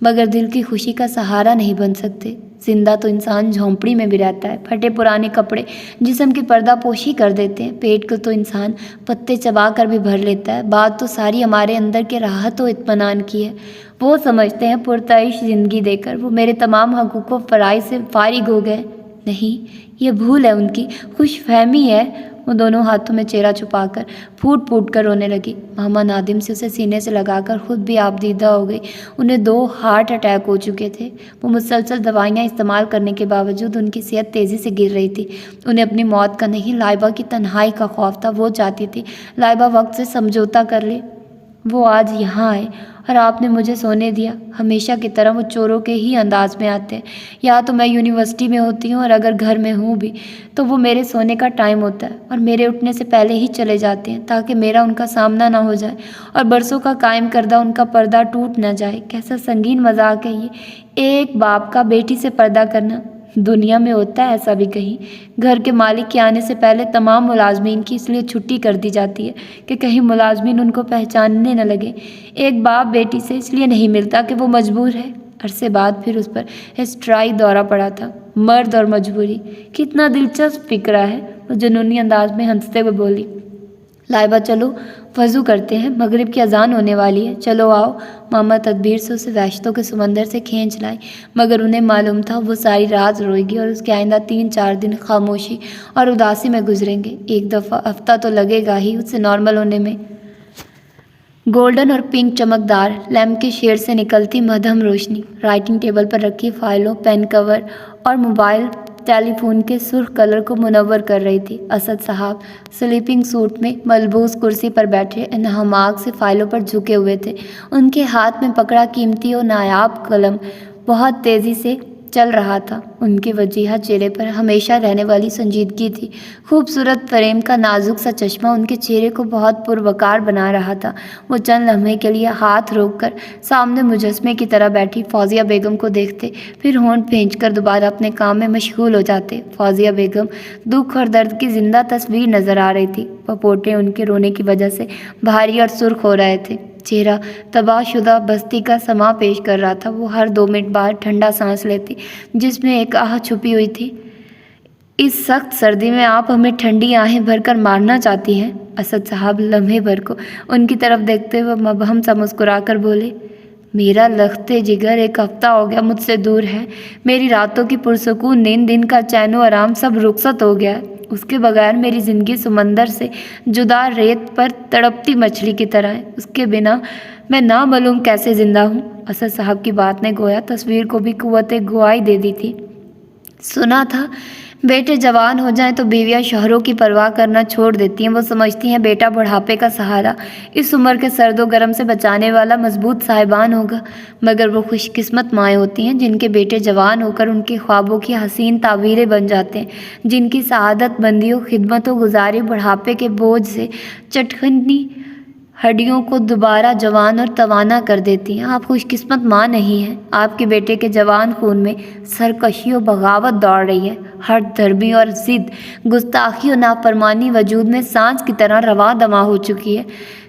مگر دل کی خوشی کا سہارا نہیں بن سکتے۔ زندہ تو انسان جھونپڑی میں بھی رہتا ہے، پھٹے پرانے کپڑے جسم کی پردہ پوشی کر دیتے ہیں، پیٹ کو تو انسان پتے چبا کر بھی بھر لیتا ہے۔ بات تو ساری ہمارے اندر کے راحت و اطمینان کی ہے۔ وہ سمجھتے ہیں پرتعیش زندگی دے کر وہ میرے تمام حقوق و فرائض سے فارغ ہو گئے۔ نہیں، یہ بھول ہے ان کی، خوش فہمی ہے۔ وہ دونوں ہاتھوں میں چہرہ چھپا کر پھوٹ پھوٹ کر رونے لگی۔ ماما نادم سے اسے سینے سے لگا کر خود بھی آپ دیدہ ہو گئی۔ انہیں 2 ہارٹ اٹیک ہو چکے تھے۔ وہ مسلسل دوائیاں استعمال کرنے کے باوجود ان کی صحت تیزی سے گر رہی تھی۔ انہیں اپنی موت کا نہیں، لائبہ کی تنہائی کا خوف تھا۔ وہ چاہتی تھی لائبہ وقت سے سمجھوتا کر لے۔ وہ آج یہاں آئے اور آپ نے مجھے سونے دیا۔ ہمیشہ کی طرح وہ چوروں کے ہی انداز میں آتے ہیں۔ یا تو میں یونیورسٹی میں ہوتی ہوں، اور اگر گھر میں ہوں بھی تو وہ میرے سونے کا ٹائم ہوتا ہے اور میرے اٹھنے سے پہلے ہی چلے جاتے ہیں، تاکہ میرا ان کا سامنا نہ ہو جائے اور برسوں کا قائم کردہ ان کا پردہ ٹوٹ نہ جائے۔ کیسا سنگین مذاق ہے یہ، ایک باپ کا بیٹی سے پردہ کرنا۔ دنیا میں ہوتا ہے ایسا بھی کہیں؟ گھر کے مالک کے آنے سے پہلے تمام ملازمین کی اس لیے چھٹی کر دی جاتی ہے کہ کہیں ملازمین ان کو پہچاننے نہ لگے۔ ایک باپ بیٹی سے اس لیے نہیں ملتا کہ وہ مجبور ہے۔ عرصے بعد پھر اس پر اسٹرائی دورہ پڑا تھا۔ مرد اور مجبوری، کتنا دلچسپ فکرہ ہے، وہ جنونی انداز میں ہنستے ہوئے بولی۔ لائبہ چلو وضو کرتے ہیں، مغرب کی اذان ہونے والی ہے، چلو آؤ۔ ماما تدبیر سے اسے وحشتوں کے سمندر سے کھینچ لائی، مگر انہیں معلوم تھا وہ ساری رات روئے گی اور اس کے آئندہ 3-4 دن خاموشی اور اداسی میں گزریں گے۔ ایک دفعہ ہفتہ تو لگے گا ہی اسے نارمل ہونے میں۔ گولڈن اور پنک چمکدار لیمپ کے شیڈ سے نکلتی مدھم روشنی رائٹنگ ٹیبل پر رکھی فائلوں، پین کور اور موبائل ٹیلی فون کے سرخ کلر کو منور کر رہی تھی۔ اسد صاحب سلیپنگ سوٹ میں ملبوس کرسی پر بیٹھے انہماک سے فائلوں پر جھکے ہوئے تھے۔ ان کے ہاتھ میں پکڑا قیمتی اور نایاب قلم بہت تیزی سے چل رہا تھا۔ ان کے وجیہہ چہرے پر ہمیشہ رہنے والی سنجیدگی تھی۔ خوبصورت فریم کا نازک سا چشمہ ان کے چہرے کو بہت پروقار بنا رہا تھا۔ وہ چند لمحے کے لیے ہاتھ روک کر سامنے مجسمے کی طرح بیٹھی فوزیہ بیگم کو دیکھتے، پھر ہونٹ بھینچ کر دوبارہ اپنے کام میں مشغول ہو جاتے۔ فوزیہ بیگم دکھ اور درد کی زندہ تصویر نظر آ رہی تھی۔ پپوٹے ان کے رونے کی وجہ سے بھاری اور سرخ ہو رہے تھے۔ چہرہ تباہ شدہ بستی کا سما پیش کر رہا تھا۔ وہ ہر 2 منٹ بعد ٹھنڈا سانس لیتی جس میں ایک آہ چھپی ہوئی تھی۔ اس سخت سردی میں آپ ہمیں ٹھنڈی آہیں بھر کر مارنا چاہتی ہیں؟ اسد صاحب لمحے بھر کو ان کی طرف دیکھتے ہوئے مبہم سا مسکرا کر بولے، میرا لخت جگر 1 ہفتہ ہو گیا مجھ سے دور ہے۔ میری راتوں کی پرسکون نیند، دن کا چین و آرام سب رخصت ہو گیا ہے۔ اس کے بغیر میری زندگی سمندر سے جدا ریت پر تڑپتی مچھلی کی طرح ہے۔ اس کے بنا میں نامعلوم کیسے زندہ ہوں۔ اسد صاحب کی بات نے گویا تصویر کو بھی قوت گواہی دے دی تھی۔ سنا تھا بیٹے جوان ہو جائیں تو بیویاں شوہروں کی پرواہ کرنا چھوڑ دیتی ہیں۔ وہ سمجھتی ہیں بیٹا بڑھاپے کا سہارا، اس عمر کے سرد و گرم سے بچانے والا مضبوط صاحبان ہوگا۔ مگر وہ خوش قسمت مائیں ہوتی ہیں جن کے بیٹے جوان ہو کر ان کے خوابوں کی حسین تعبیریں بن جاتے ہیں، جن کی سعادت مندیوں، خدمت و گزاری بڑھاپے کے بوجھ سے چٹکنی ہڈیوں کو دوبارہ جوان اور توانا کر دیتی ہیں۔ آپ خوش قسمت ماں نہیں ہیں۔ آپ کے بیٹے کے جوان خون میں سرکشی و بغاوت دوڑ رہی ہے۔ ہر دھرمی اور ضد، گستاخی و نافرمانی وجود میں سانس کی طرح رواں دواں ہو چکی ہے۔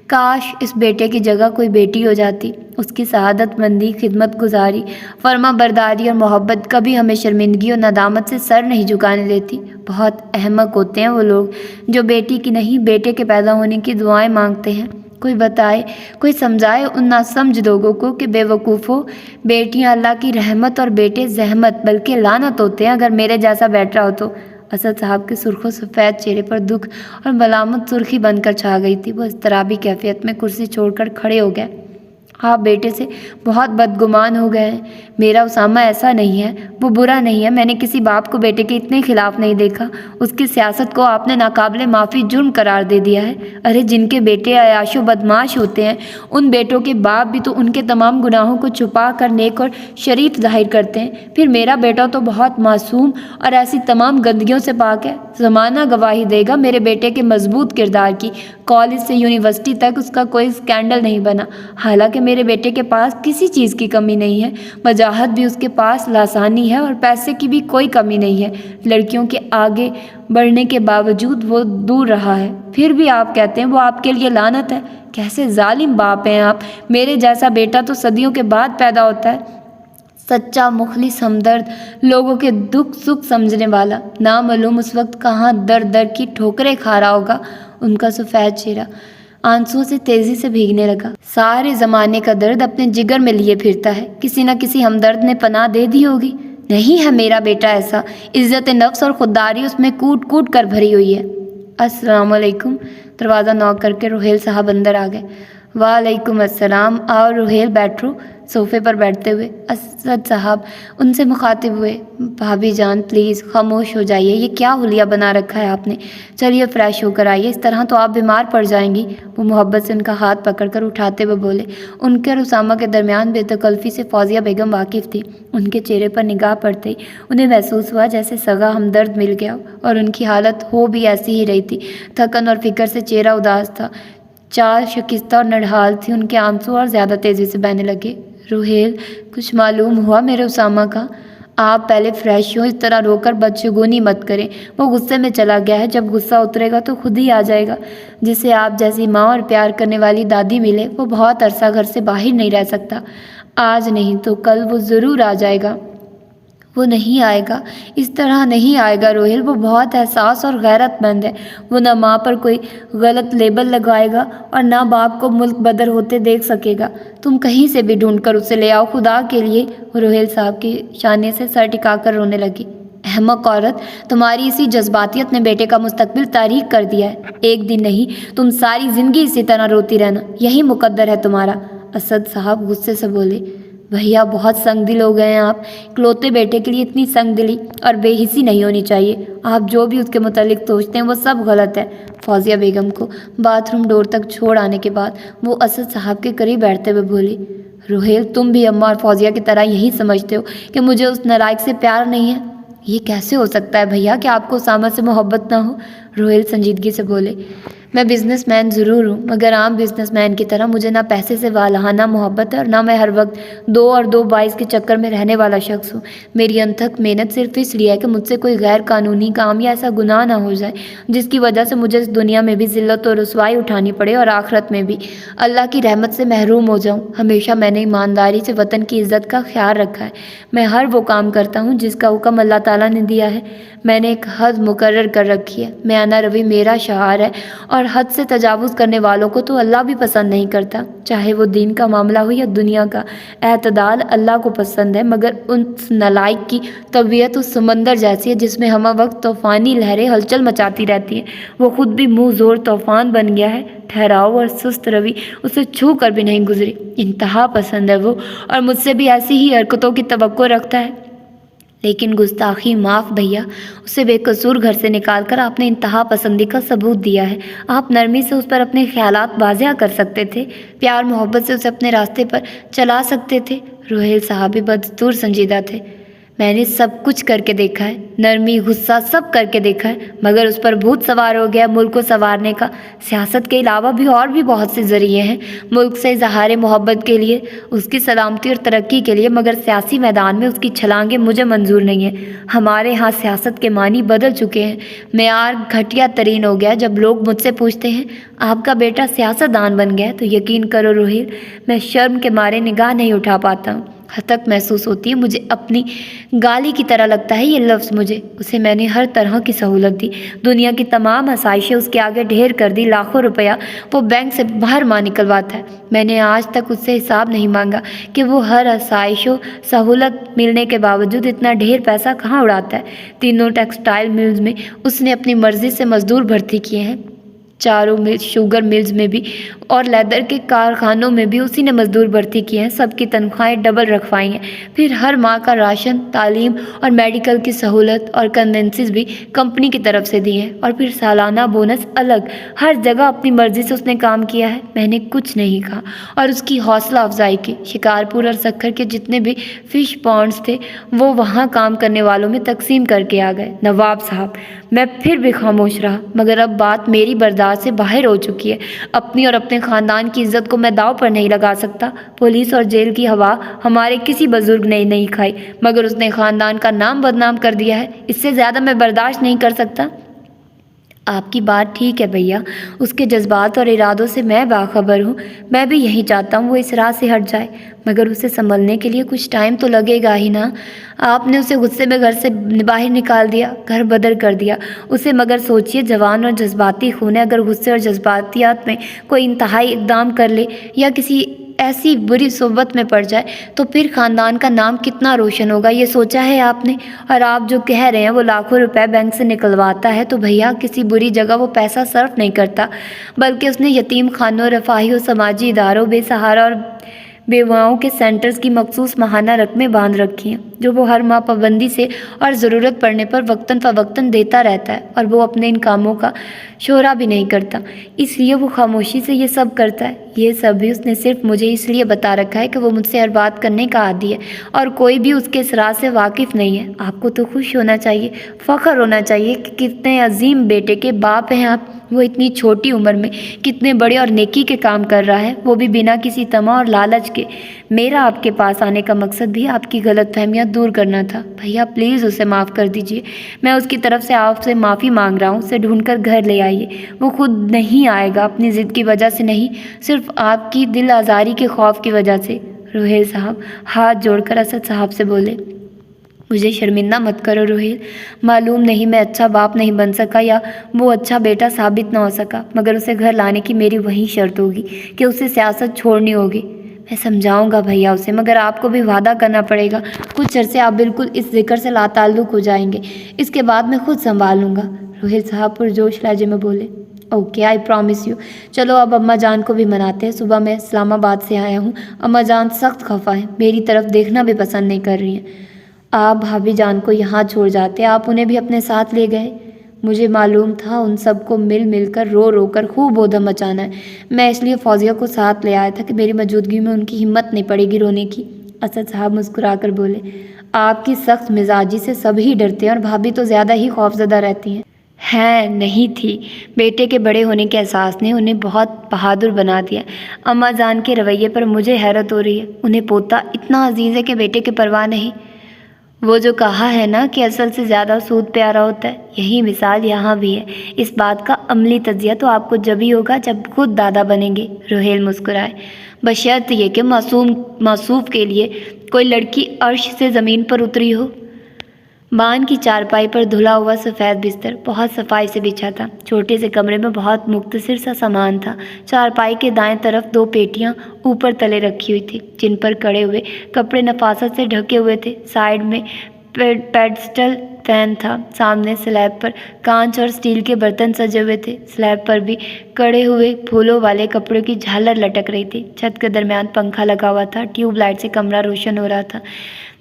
کاش اس بیٹے کی جگہ کوئی بیٹی ہو جاتی۔ اس کی سعادت مندی، خدمت گزاری، فرما برداری اور محبت کبھی ہمیں شرمندگی اور ندامت سے سر نہیں جھکانے دیتی۔ بہت احمق ہوتے ہیں وہ لوگ جو بیٹی کی نہیں بیٹے کے پیدا ہونے کی دعائیں مانگتے ہیں۔ کوئی بتائے، کوئی سمجھائے ان ناسمجھ لوگوں کو کہ بے وقوفو، بیٹیاں اللہ کی رحمت اور بیٹے زحمت بلکہ لعنت ہوتے ہیں اگر میرے جیسا بیٹا ہو تو۔ اسد صاحب کے سرخ و سفید چہرے پر دکھ اور ملامت سرخی بن کر چھا گئی تھی۔ وہ اضطرابی کیفیت میں کرسی چھوڑ کر کھڑے ہو گئے۔ آپ بیٹے سے بہت بدگمان ہو گئے ہیں۔ میرا اسامہ ایسا نہیں ہے، وہ برا نہیں ہے۔ میں نے کسی باپ کو بیٹے کے اتنے خلاف نہیں دیکھا۔ اس کی سیاست کو آپ نے ناقابل معافی جرم قرار دے دیا ہے۔ ارے جن کے بیٹے عیاش و بدمعاش ہوتے ہیں، ان بیٹوں کے باپ بھی تو ان کے تمام گناہوں کو چھپا کر نیک اور شریف ظاہر کرتے ہیں۔ پھر میرا بیٹا تو بہت معصوم اور ایسی تمام گندگیوں سے پاک ہے۔ زمانہ گواہی دے گا میرے بیٹے کے مضبوط کردار کی۔ کالج سے یونیورسٹی تک اس کا کوئی اسکینڈل نہیں بنا۔ حالانکہ میرے بیٹے کے پاس کسی چیز کی کمی نہیں ہے۔ وجاہت بھی اس کے پاس لاسانی ہے اور پیسے کی بھی کوئی کمی نہیں ہے۔ لڑکیوں کے آگے بڑھنے کے باوجود وہ دور رہا ہے۔ پھر بھی آپ کہتے ہیں وہ آپ کے لیے لعنت ہے۔ کیسے ظالم باپ ہیں آپ۔ میرے جیسا بیٹا تو صدیوں کے بعد پیدا ہوتا ہے۔ سچا، مخلص، ہمدرد، لوگوں کے دکھ سکھ سمجھنے والا۔ نامعلوم اس وقت کہاں در در کی ٹھوکریں کھا رہا ہوگا۔ ان کا سفید چہرہ آنسوؤں سے تیزی سے بھیگنے لگا۔ سارے زمانے کا درد اپنے جگر میں لیے پھرتا ہے۔ کسی نہ کسی ہمدرد نے پناہ دے دی ہوگی۔ نہیں ہے میرا بیٹا ایسا۔ عزت نفس اور خودداری اس میں کوٹ کوٹ کر بھری ہوئی ہے۔ السلام علیکم۔ دروازہ نوک کر کے روہیل صاحب اندر آ گئے۔ وعلیکم السلام۔ آؤ روہیل بیٹھو۔ صوفے پر بیٹھتے ہوئے اسد صاحب ان سے مخاطب ہوئے، بھابھی جان پلیز خاموش ہو جائیے۔ یہ کیا حلیہ بنا رکھا ہے آپ نے؟ چلیے فریش ہو کر آئیے، اس طرح تو آپ بیمار پڑ جائیں گی۔ وہ محبت سے ان کا ہاتھ پکڑ کر اٹھاتے ہوئے بولے۔ ان کے اور اسامہ کے درمیان بے تکلفی سے فوزیہ بیگم واقف تھی۔ ان کے چہرے پر نگاہ پڑتے ہی انہیں محسوس ہوا جیسے سگا ہمدرد مل گیا اور ان کی حالت ہو بھی ایسی ہی رہی تھی۔ تھکن اور فکر سے چہرہ اداس تھا، چال شکستہ اور نڈھال تھی۔ ان کے آنسو اور زیادہ تیزی سے بہنے لگے۔ روہیل، کچھ معلوم ہوا میرے اسامہ کا؟ آپ پہلے فریش ہوں، اس طرح رو کر بدشگونی مت کریں۔ وہ غصے میں چلا گیا ہے، جب غصہ اترے گا تو خود ہی آ جائے گا۔ جسے آپ جیسی ماں اور پیار کرنے والی دادی ملے وہ بہت عرصہ گھر سے باہر نہیں رہ سکتا۔ آج نہیں تو کل وہ ضرور آ جائے گا۔ وہ نہیں آئے گا، اس طرح نہیں آئے گا روہیل، وہ بہت حساس اور غیرت مند ہے۔ وہ نہ ماں پر کوئی غلط لیبل لگائے گا اور نہ باپ کو ملک بدر ہوتے دیکھ سکے گا۔ تم کہیں سے بھی ڈھونڈ کر اسے لے آؤ خدا کے لیے۔ روہیل صاحب کی شانے سے سر ٹکا کر رونے لگی۔ احمق عورت، تمہاری اسی جذباتیت نے بیٹے کا مستقبل تاریک کر دیا ہے۔ ایک دن نہیں، تم ساری زندگی اسی طرح روتی رہنا، یہی مقدر ہے تمہارا۔ اسد صاحب غصے سے بولے، بھیا بہت سنگ دل ہو گئے ہیں آپ۔ اکلوتے بیٹے کے لیے اتنی سنگ دلی اور بے حسی نہیں ہونی چاہیے۔ آپ جو بھی اس کے متعلق سوچتے ہیں وہ سب غلط ہے۔ فوزیہ بیگم کو باتھ روم ڈور تک چھوڑ آنے کے بعد وہ اسد صاحب کے قریب بیٹھتے ہوئے بولی، روہیل تم بھی اماں اور فوزیہ کی طرح یہی سمجھتے ہو کہ مجھے اس نالائق سے پیار نہیں ہے؟ یہ کیسے ہو سکتا ہے بھیا کہ آپ کو اسامہ سے محبت نہ ہو؟ روہیل سنجیدگی سے بولے، میں بزنس مین ضرور ہوں مگر عام بزنس مین کی طرح مجھے نہ پیسے سے والہانہ محبت ہے اور نہ میں ہر وقت 2 اور 2 22 کے چکر میں رہنے والا شخص ہوں۔ میری انتھک محنت صرف اس لیے ہے کہ مجھ سے کوئی غیر قانونی کام یا ایسا گناہ نہ ہو جائے جس کی وجہ سے مجھے اس دنیا میں بھی ذلت و رسوائی اٹھانی پڑے اور آخرت میں بھی اللہ کی رحمت سے محروم ہو جاؤں۔ ہمیشہ میں نے ایمانداری سے وطن کی عزت کا خیال رکھا ہے۔ میں ہر وہ کام کرتا ہوں جس کا حکم اللہ تعالیٰ نے دیا ہے۔ میں نے ایک حد مقرر کر رکھی ہے، میانہ روی میرا شعار ہے، اور حد سے تجاوز کرنے والوں کو تو اللہ بھی پسند نہیں کرتا، چاہے وہ دین کا معاملہ ہو یا دنیا کا۔ اعتدال اللہ کو پسند ہے مگر اس نالائق کی طبیعت اس سمندر جیسی ہے جس میں ہمہ وقت طوفانی لہریں ہلچل مچاتی رہتی ہیں۔ وہ خود بھی منہ زور طوفان بن گیا ہے۔ ٹھہراؤ اور سست روی اسے چھو کر بھی نہیں گزری۔ انتہا پسند ہے وہ، اور مجھ سے بھی ایسی ہی حرکتوں کی توقع رکھتا ہے۔ لیکن گستاخی معاف بھیا، اسے بے قصور گھر سے نکال کر آپ نے انتہا پسندی کا ثبوت دیا ہے۔ آپ نرمی سے اس پر اپنے خیالات واضح کر سکتے تھے، پیار محبت سے اسے اپنے راستے پر چلا سکتے تھے۔ روہیل صاحب بھی بدستور سنجیدہ تھے۔ میں نے سب کچھ کر کے دیکھا ہے، نرمی غصہ سب کر کے دیکھا ہے، مگر اس پر بھوت سوار ہو گیا ملک کو سنوارنے کا۔ سیاست کے علاوہ بھی اور بھی بہت سے ذریعے ہیں ملک سے اظہار محبت کے لیے، اس کی سلامتی اور ترقی کے لیے، مگر سیاسی میدان میں اس کی چھلانگیں مجھے منظور نہیں ہیں۔ ہمارے ہاں سیاست کے معنی بدل چکے ہیں، معیار گھٹیا ترین ہو گیا۔ جب لوگ مجھ سے پوچھتے ہیں آپ کا بیٹا سیاست دان بن گیا ہے تو یقین کرو روہیل، میں شرم کے مارے نگاہ نہیں اٹھا پاتا ہوں۔ ہتک محسوس ہوتی ہے مجھے، اپنی گالی کی طرح لگتا ہے یہ لفظ مجھے۔ اسے میں نے ہر طرح کی سہولت دی، دنیا کی تمام آسائشیں اس کے آگے ڈھیر کر دی، لاکھوں روپیہ وہ بینک سے ہر ماہ نکلواتا ہے۔ میں نے آج تک اس سے حساب نہیں مانگا کہ وہ ہر آسائش و سہولت ملنے کے باوجود اتنا ڈھیر پیسہ کہاں اڑاتا ہے۔ 3 ٹیکسٹائل ملز میں اس نے اپنی مرضی سے مزدور بھرتی کیے ہیں، 4 شوگر ملز میں بھی اور لیدر کے کارخانوں میں بھی اسی نے مزدور بھرتی کیے ہیں۔ سب کی تنخواہیں ڈبل رکھوائی ہیں، پھر ہر ماہ کا راشن، تعلیم اور میڈیکل کی سہولت اور کنوینسز بھی کمپنی کی طرف سے دی ہیں، اور پھر سالانہ بونس الگ۔ ہر جگہ اپنی مرضی سے اس نے کام کیا ہے، میں نے کچھ نہیں کہا اور اس کی حوصلہ افزائی کی۔ شکارپور اور سکھر کے جتنے بھی فش پونڈز تھے وہ وہاں کام کرنے والوں میں تقسیم کر کے آ گئے۔ نواب صاحب، میں پھر بھی خاموش رہا، مگر اب بات میری برداشت سے باہر ہو چکی ہے۔ اپنی اور اپنے خاندان کی عزت کو میں داؤ پر نہیں لگا سکتا۔ پولیس اور جیل کی ہوا ہمارے کسی بزرگ نے نہیں کھائی، مگر اس نے خاندان کا نام بدنام کر دیا ہے، اس سے زیادہ میں برداشت نہیں کر سکتا۔ آپ کی بات ٹھیک ہے بھیا، اس کے جذبات اور ارادوں سے میں باخبر ہوں۔ میں بھی یہی چاہتا ہوں وہ اس راہ سے ہٹ جائے، مگر اسے سنبھلنے کے لیے کچھ ٹائم تو لگے گا ہی نا۔ آپ نے اسے غصے میں گھر سے باہر نکال دیا، گھر بدر کر دیا اسے، مگر سوچئے جوان اور جذباتی خون ہے، اگر غصے اور جذباتیات میں کوئی انتہائی اقدام کر لے یا کسی ایسی بری صحبت میں پڑ جائے تو پھر خاندان کا نام کتنا روشن ہوگا، یہ سوچا ہے آپ نے؟ اور آپ جو کہہ رہے ہیں وہ لاکھوں روپے بینک سے نکلواتا ہے، تو بھیا کسی بری جگہ وہ پیسہ صرف نہیں کرتا، بلکہ اس نے یتیم خانوں، رفاہی و سماجی اداروں، بے سہارا اور بیواؤں کے سینٹرز کی مخصوص ماہانہ رقمیں باندھ رکھی ہیں، جو وہ ہر ماہ پابندی سے اور ضرورت پڑنے پر وقتاً فوقتاً دیتا رہتا ہے، اور وہ اپنے ان کاموں کا شورا بھی نہیں کرتا، اس لیے وہ خاموشی سے یہ سب کرتا ہے۔ یہ سب بھی اس نے صرف مجھے اس لیے بتا رکھا ہے کہ وہ مجھ سے ہر بات کرنے کا عادی ہے، اور کوئی بھی اس کے اسرار سے واقف نہیں ہے۔ آپ کو تو خوش ہونا چاہیے، فخر ہونا چاہیے کہ کتنے عظیم بیٹے کے باپ ہیں آپ۔ وہ اتنی چھوٹی عمر میں کتنے بڑے اور نیکی کے کام کر رہا ہے، وہ بھی بنا کسی طمع اور لالچ کے۔ میرا آپ کے پاس آنے کا مقصد بھی آپ کی غلط فہمیاں دور کرنا تھا۔ بھیا پلیز اسے معاف کر دیجیے، میں اس کی طرف سے آپ سے معافی مانگ رہا ہوں۔ اسے ڈھونڈ کر گھر لے آئیے، وہ خود نہیں آئے گا، اپنی ضد کی وجہ سے نہیں، صرف آپ کی دل آزاری کے خوف کی وجہ سے۔ روہیل صاحب ہاتھ جوڑ کر اسد صاحب سے بولے، مجھے شرمندہ مت کرو روہیل، معلوم نہیں میں اچھا باپ نہیں بن سکا یا وہ اچھا بیٹا ثابت نہ ہو سکا، مگر اسے گھر لانے کی میری وہی شرط ہوگی کہ اسے سیاست چھوڑنی ہوگی۔ میں سمجھاؤں گا بھیا اسے، مگر آپ کو بھی وعدہ کرنا پڑے گا، کچھ عرصے آپ بالکل اس ذکر سے لا تعلق ہو جائیں گے، اس کے بعد میں خود سنبھال لوں گا۔ روہیل صاحب پرجوش لہجے میں بولے، اوکے آئی پرومس یو۔ چلو اب اماں جان کو بھی مناتے ہیں، صبح میں اسلام آباد سے آیا ہوں، اماں جان سخت خفا ہیں، میری طرف دیکھنا بھی پسند نہیں کر رہی ہیں۔ آپ بھابھی جان کو یہاں چھوڑ جاتے، آپ انہیں بھی اپنے ساتھ لے گئے۔ مجھے معلوم تھا ان سب کو مل کر رو کر خوب ادھم مچانا ہے، میں اس لیے فوزیہ کو ساتھ لے آیا تھا کہ میری موجودگی میں ان کی ہمت نہیں پڑے گی رونے کی۔ اسد صاحب مسکرا کر بولے، آپ کی سخت مزاجی سے سب ہی ڈرتے ہیں اور بھابھی تو زیادہ ہی خوفزدہ رہتی ہیں۔ نہیں تھی، بیٹے کے بڑے ہونے کے احساس نے انہیں بہت بہادر بنا دیا۔ اماں جان کے رویے پر مجھے حیرت ہو رہی ہے، انہیں پوتا اتنا عزیز ہے کہ بیٹے کی پرواہ نہیں۔ وہ جو کہا ہے نا کہ اصل سے زیادہ سود پیارا ہوتا ہے، یہی مثال یہاں بھی ہے۔ اس بات کا عملی تجزیہ تو آپ کو جب ہی ہوگا جب خود دادا بنیں گے۔ روہیل مسکرائے، بشرط یہ کہ موصوف کے لیے کوئی لڑکی عرش سے زمین پر اتری ہو۔ بان کی چارپائی پر دھلا ہوا سفید بستر بہت صفائی سے بچھا تھا، چھوٹے سے کمرے میں بہت مختصر سا سامان تھا۔ چارپائی کے دائیں طرف 2 پیٹیاں اوپر تلے رکھی ہوئی تھی جن پر کڑے ہوئے کپڑے نفاست سے ڈھکے ہوئے تھے، سائیڈ میں پیڈسٹل فین تھا، سامنے سلیب پر کانچ اور سٹیل کے برتن سجے ہوئے تھے، سلیب پر بھی کڑے ہوئے پھولوں والے کپڑوں کی جھالر لٹک رہی تھی، چھت کے درمیان پنکھا لگا ہوا تھا، ٹیوب لائٹ سے کمرہ روشن ہو رہا تھا۔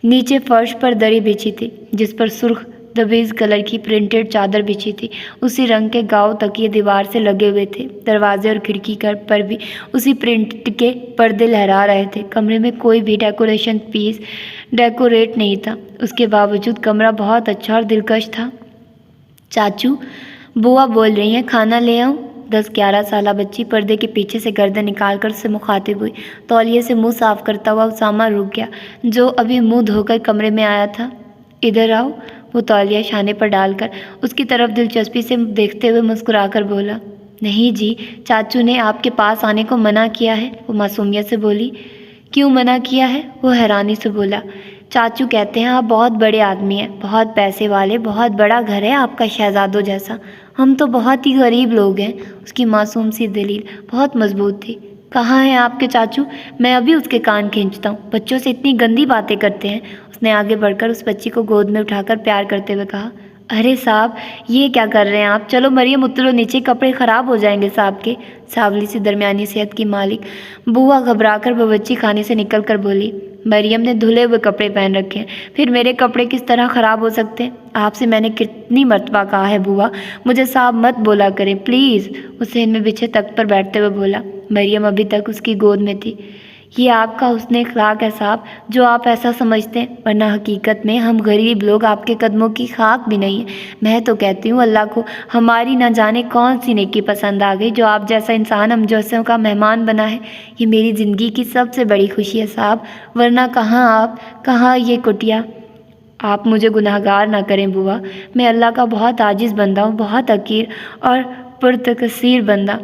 نیچے فرش پر دری بچھی تھی جس پر سرخ دبیز کلر کی پرنٹڈ چادر بچھی تھی، اسی رنگ کے گاؤ تکیے دیوار سے لگے ہوئے تھے، دروازے اور کھڑکی پر بھی اسی پرنٹ کے پردے لہرا رہے تھے۔ کمرے میں کوئی بھی ڈیکوریشن پیس ڈیکوریٹ نہیں تھا، اس کے باوجود کمرہ بہت اچھا اور دلکش تھا۔ چاچو، بوا بول رہی ہیں، کھانا لے آؤں؟ 10-11 سالہ بچی پردے کے پیچھے سے گردن نکال کر اس سے مخاطب ہوئی۔ تولیے سے منہ صاف کرتا ہوا اسامہ رک گیا جو ابھی منہ دھو کر کمرے میں آیا تھا۔ ادھر آؤ، وہ تولیہ شانے پر ڈال کر اس کی طرف دلچسپی سے دیکھتے ہوئے مسکرا کر بولا، نہیں جی، چاچو نے آپ کے پاس آنے کو منع کیا ہے، وہ معصومیت سے بولی۔ کیوں منع کیا ہے؟ وہ حیرانی سے بولا۔ چاچو کہتے ہیں آپ بہت بڑے آدمی ہیں، بہت پیسے والے، بہت بڑا گھر ہے آپ کا شہزادوں جیسا، ہم تو بہت ہی غریب لوگ ہیں۔ اس کی معصوم سی دلیل بہت مضبوط تھی۔ کہاں ہیں آپ کے چاچو؟ میں ابھی اس کے کان کھینچتا ہوں، بچوں سے اتنی گندی باتیں کرتے ہیں۔ اس نے آگے بڑھ کر اس بچی کو گود میں اٹھا کر پیار کرتے ہوئے کہا، ارے صاحب یہ کیا کر رہے ہیں آپ؟ چلو مریم اترو نیچے، کپڑے خراب ہو جائیں گے صاحب کے۔ سانولی سی درمیانی صحت کی مالک بوا گھبرا کر باورچی خانے سے نکل کر بولی، مریم نے دھلے ہوئے کپڑے پہن رکھے ہیں، پھر میرے کپڑے کس طرح خراب ہو سکتے ہیں؟ آپ سے میں نے کتنی مرتبہ کہا ہے بوا، مجھے صاحب مت بولا کریں پلیز۔ اسے ان میں بچھے تخت پر بیٹھتے ہوئے بولا۔ مریم ابھی تک اس کی گود میں تھی۔ یہ آپ کا حسن اخلاق ہے صاحب جو آپ ایسا سمجھتے ہیں، ورنہ حقیقت میں ہم غریب لوگ آپ کے قدموں کی خاک بھی نہیں ہیں۔ میں تو کہتی ہوں اللہ کو ہماری نہ جانے کون سی نیکی پسند آ گئی جو آپ جیسا انسان ہم جیسوں کا مہمان بنا ہے۔ یہ میری زندگی کی سب سے بڑی خوشی ہے صاحب، ورنہ کہاں آپ، کہاں یہ کٹیا۔ آپ مجھے گناہگار نہ کریں بوا، میں اللہ کا بہت عاجز بندہ ہوں، بہت حقیر اور پرتقصیر بندہ۔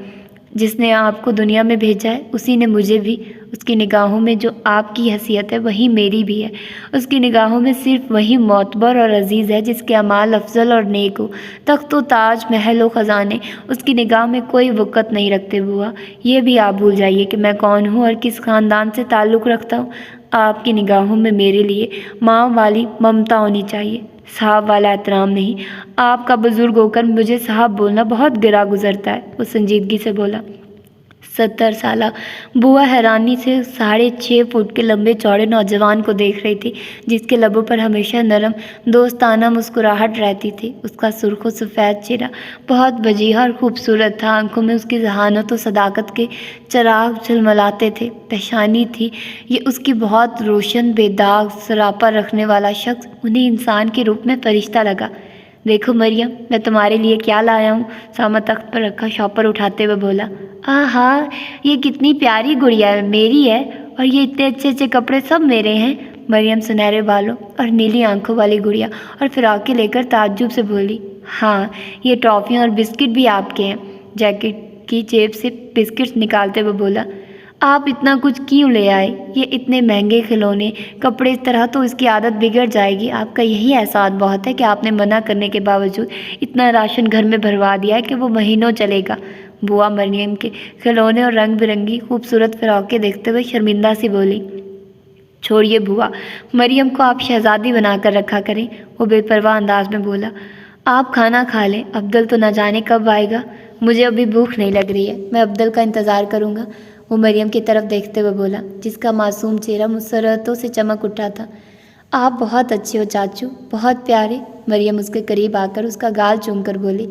جس نے آپ کو دنیا میں بھیجا ہے اسی نے مجھے بھی۔ اس کی نگاہوں میں جو آپ کی حیثیت ہے وہی میری بھی ہے۔ اس کی نگاہوں میں صرف وہی معتبر اور عزیز ہے جس کے اعمال افضل اور نیک ہو، تخت و تاج، محل و خزانے اس کی نگاہ میں کوئی وقت نہیں رکھتے بوا۔ یہ بھی آپ بھول جائیے کہ میں کون ہوں اور کس خاندان سے تعلق رکھتا ہوں۔ آپ کی نگاہوں میں میرے لیے ماں والی ممتا ہونی چاہیے، صاحب والا احترام نہیں۔ آپ کا بزرگ ہو کر مجھے صاحب بولنا بہت گرا گزرتا ہے، وہ سنجیدگی سے بولا۔ 70 سالہ بوا حیرانی سے 6.5 فٹ کے لمبے چوڑے نوجوان کو دیکھ رہی تھی جس کے لبوں پر ہمیشہ نرم دوستانہ مسکراہٹ رہتی تھی۔ اس کا سرخ و سفید چہرہ بہت وجیح اور خوبصورت تھا، آنکھوں میں اس کی ذہانت و صداقت کے چراغ جھلملاتے تھے۔ پیشانی تھی یہ اس کی بہت روشن، بے داغ سراپا رکھنے والا شخص انہیں انسان کے روپ میں فرشتہ لگا۔ دیکھو مریم، میں تمہارے لیے کیا لایا ہوں، سامہ تخت پر رکھا شاپر اٹھاتے ہوئے بولا۔ آہا، یہ کتنی پیاری گڑیا ہے، میری ہے، اور یہ اتنے اچھے اچھے کپڑے سب میرے ہیں۔ مریم سنہرے بالوں اور نیلی آنکھوں والی گڑیا اور فراقیں لے کر تعجب سے بولی، ہاں یہ ٹافیاں اور بسکٹ بھی آپ کے ہیں۔ جیکٹ کی جیب سے بسکٹ نکالتے ہوئے بولا۔ آپ اتنا کچھ کیوں لے آئے؟ یہ اتنے مہنگے کھلونے، کپڑے، اس طرح تو اس کی عادت بگڑ جائے گی۔ آپ کا یہی احساس بہت ہے کہ آپ نے منع کرنے کے باوجود اتنا راشن گھر میں بھروا دیا ہے کہ وہ مہینوں چلے گا۔ بوا مریم کے کھلونے اور رنگ برنگی خوبصورت فراقیں دیکھتے ہوئے شرمندہ سی بولی۔ چھوڑیے بوا، مریم کو آپ شہزادی بنا کر رکھا کریں، وہ بے پرواہ انداز میں بولا۔ آپ کھانا کھا لیں، افضل تو نہ جانے کب آئے گا۔ مجھے ابھی بھوک نہیں لگ رہی ہے، میں افضل کا انتظار کروں گا، وہ مریم کی طرف دیکھتے ہوئے بولا، جس کا معصوم چہرہ مسرتوں سے چمک اٹھا تھا۔ آپ بہت اچھے ہو چاچو، بہت پیارے، مریم اس کے قریب آ کر اس کا گال چوم کر بولی۔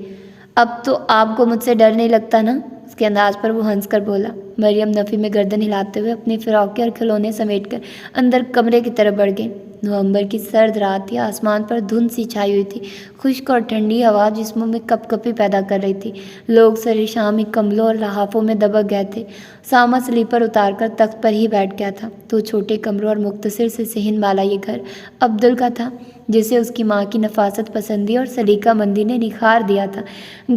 اب تو آپ کو مجھ سے ڈر نہیں لگتا نا؟ اس کے انداز پر وہ ہنس کر بولا۔ مریم نفی میں گردن ہلاتے ہوئے اپنی فراقیں اور کھلونے سمیٹ کر اندر کمرے کی طرف بڑھ گئی۔ نومبر کی سرد رات تھی، آسمان پر دھند سی چھائی ہوئی تھی، خشک اور ٹھنڈی ہوا جسموں میں کپ کپی پیدا کر رہی تھی۔ لوگ سر شامی کمبلوں اور لحافوں میں دبک گئے تھے۔ سامہ سلیپر اتار کر تخت پر ہی بیٹھ گیا تھا۔ دو چھوٹے کمروں اور مختصر سے صحن والا یہ گھر افضل کا تھا، جسے اس کی ماں کی نفاست پسندی اور سلیقہ مندی نے نکھار دیا تھا۔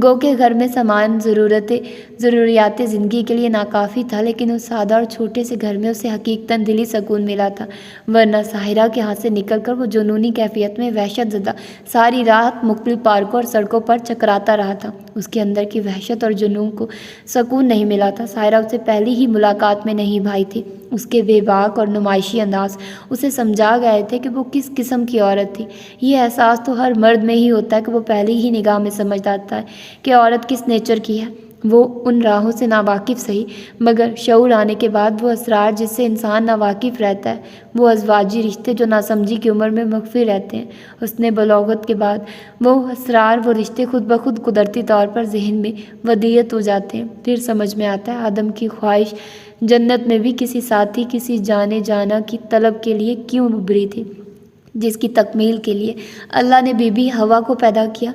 گو کہ گھر میں سامان ضروریات زندگی کے لیے ناکافی تھا، لیکن اس سادہ اور چھوٹے سے گھر میں اسے حقیقتاً دلی سکون ملا تھا، ورنہ ساحرہ کے ہاتھ سے نکل کر وہ جنونی کیفیت میں وحشت زدہ ساری رات مختلف پارکوں اور سڑکوں پر چکراتا رہا تھا۔ اس کے اندر کی وحشت اور جنون کو سکون نہیں ملا تھا۔ ساحرہ اسے پہلی ہی ملاقات میں نہیں بھائی تھی۔ اس کے بے باک اور نمائشی انداز اسے سمجھا گئے تھے کہ وہ کس قسم کی عورت تھی۔ یہ احساس تو ہر مرد میں ہی ہوتا ہے کہ وہ پہلی ہی نگاہ میں سمجھ جاتا ہے کہ عورت کس نیچر کی ہے۔ وہ ان راہوں سے ناواقف صحیح، مگر شعور آنے کے بعد وہ اسرار جس سے انسان ناواقف رہتا ہے، وہ ازواجی رشتے جو ناسمجھی کی عمر میں مخفی رہتے ہیں۔ اس نے بلوغت کے بعد وہ اسرار، وہ رشتے خود بخود قدرتی طور پر ذہن میں ودیعت ہو جاتے ہیں۔ پھر سمجھ میں آتا ہے آدم کی خواہش جنت میں بھی کسی ساتھی، کسی جانے جانا کی طلب کے لیے کیوں ابھری تھی، جس کی تکمیل کے لیے اللہ نے بی بی حوا کو پیدا کیا،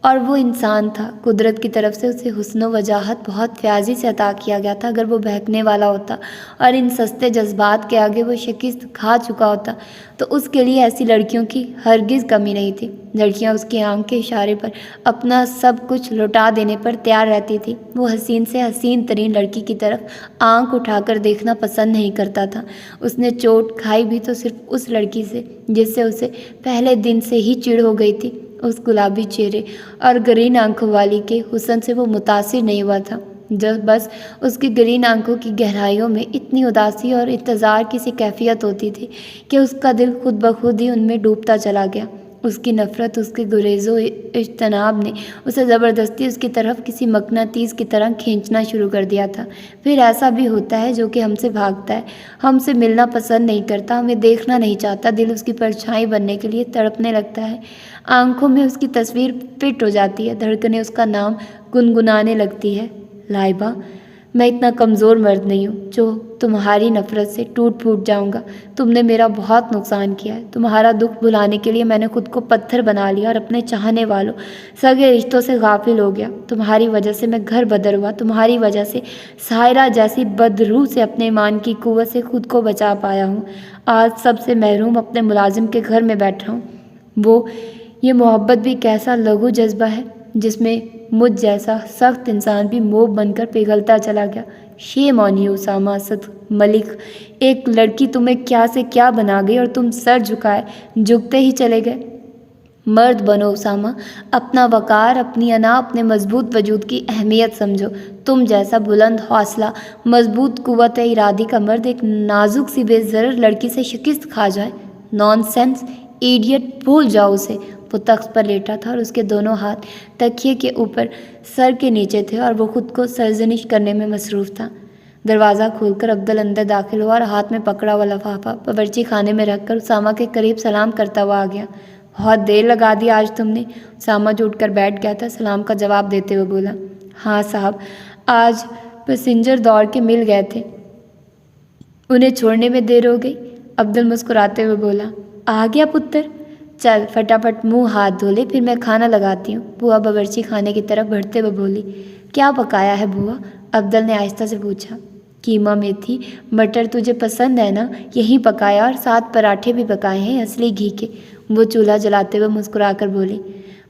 اور وہ انسان تھا۔ قدرت کی طرف سے اسے حسن و وجاہت بہت فیاضی سے عطا کیا گیا تھا۔ اگر وہ بہکنے والا ہوتا اور ان سستے جذبات کے آگے وہ شکست کھا چکا ہوتا تو اس کے لیے ایسی لڑکیوں کی ہرگز کمی نہیں تھی۔ لڑکیاں اس کی آنکھ کے اشارے پر اپنا سب کچھ لوٹا دینے پر تیار رہتی تھی۔ وہ حسین سے حسین ترین لڑکی کی طرف آنکھ اٹھا کر دیکھنا پسند نہیں کرتا تھا۔ اس نے چوٹ کھائی بھی تو صرف اس لڑکی سے جس سے اسے پہلے دن سے ہی چڑ ہو گئی تھی۔ اس گلابی چہرے اور گرین آنکھوں والی کے حسن سے وہ متاثر نہیں ہوا تھا، جب بس اس کی گرین آنکھوں کی گہرائیوں میں اتنی اداسی اور انتظار کی سی کیفیت ہوتی تھی کہ اس کا دل خود بخود ہی ان میں ڈوبتا چلا گیا۔ اس کی نفرت، اس کے گریز و اجتناب نے اسے زبردستی اس کی طرف کسی مقناطیس کی طرح کھینچنا شروع کر دیا تھا۔ پھر ایسا بھی ہوتا ہے جو کہ ہم سے بھاگتا ہے، ہم سے ملنا پسند نہیں کرتا، ہمیں دیکھنا نہیں چاہتا، دل اس کی پرچھائی بننے کے لیے تڑپنے لگتا ہے، آنکھوں میں اس کی تصویر فٹ ہو جاتی ہے، دھڑکنیں اس کا نام گنگنانے لگتی ہے۔ لائبہ، میں اتنا کمزور مرد نہیں ہوں جو تمہاری نفرت سے ٹوٹ پھوٹ جاؤں گا۔ تم نے میرا بہت نقصان کیا ہے۔ تمہارا دکھ بھلانے کے لیے میں نے خود کو پتھر بنا لیا اور اپنے چاہنے والوں، سگے رشتوں سے غافل ہو گیا۔ تمہاری وجہ سے میں گھر بدر ہوا، تمہاری وجہ سے ساحرہ جیسی بدروح سے اپنے ایمان کی قوت سے خود کو بچا پایا ہوں۔ آج سب سے محروم اپنے ملازم کے گھر میں بیٹھا ہوں۔ یہ محبت بھی کیسا لغو جذبہ ہے جس میں مجھ جیسا سخت انسان بھی موب بن کر پگھلتا چلا گیا۔ شیم آن یو اسامہ اسد ملک، ایک لڑکی تمہیں کیا سے کیا بنا گئی اور تم سر جھکائے جھکتے ہی چلے گئے۔ مرد بنو اسامہ، اپنا وقار، اپنی انا، اپنے مضبوط وجود کی اہمیت سمجھو۔ تم جیسا بلند حوصلہ، مضبوط قوت ارادی کا مرد ایک نازک سی بے ضرر لڑکی سے شکست کھا جائے؟ نان سینس، ایڈیٹ، بھول جاؤ اسے۔ وہ تخت پر لیٹا تھا اور اس کے دونوں ہاتھ تکیے کے اوپر سر کے نیچے تھے اور وہ خود کو سرزنش کرنے میں مصروف تھا۔ دروازہ کھول کر افضل اندر داخل ہوا اور ہاتھ میں پکڑا ہوا لفافہ باورچی خانے میں رکھ کر اسامہ کے قریب سلام کرتا ہوا آ گیا۔ بہت دیر لگا دی آج تم نے، اسامہ جو اٹھ کر بیٹھ گیا تھا سلام کا جواب دیتے ہوئے بولا۔ ہاں صاحب، آج پیسنجر دوڑ کے مل گئے تھے، انہیں چھوڑنے میں دیر ہو گئی، افضل مسکراتے ہوئے بولا۔ آ گیا پتر، چل فٹافٹ منہ ہاتھ دھو لے، پھر میں کھانا لگاتی ہوں، بوا باورچی خانے کی طرف بڑھتے ہوئے بولی۔ کیا پکایا ہے بوا؟ افضل نے آہستہ سے پوچھا۔ قیمہ میتھی مٹر تجھے پسند ہے نا، یہی پکایا اور 7 پراٹھے بھی پکائے ہیں اصلی گھی کے، وہ چولہا جلاتے ہوئے مسکرا کر بولی۔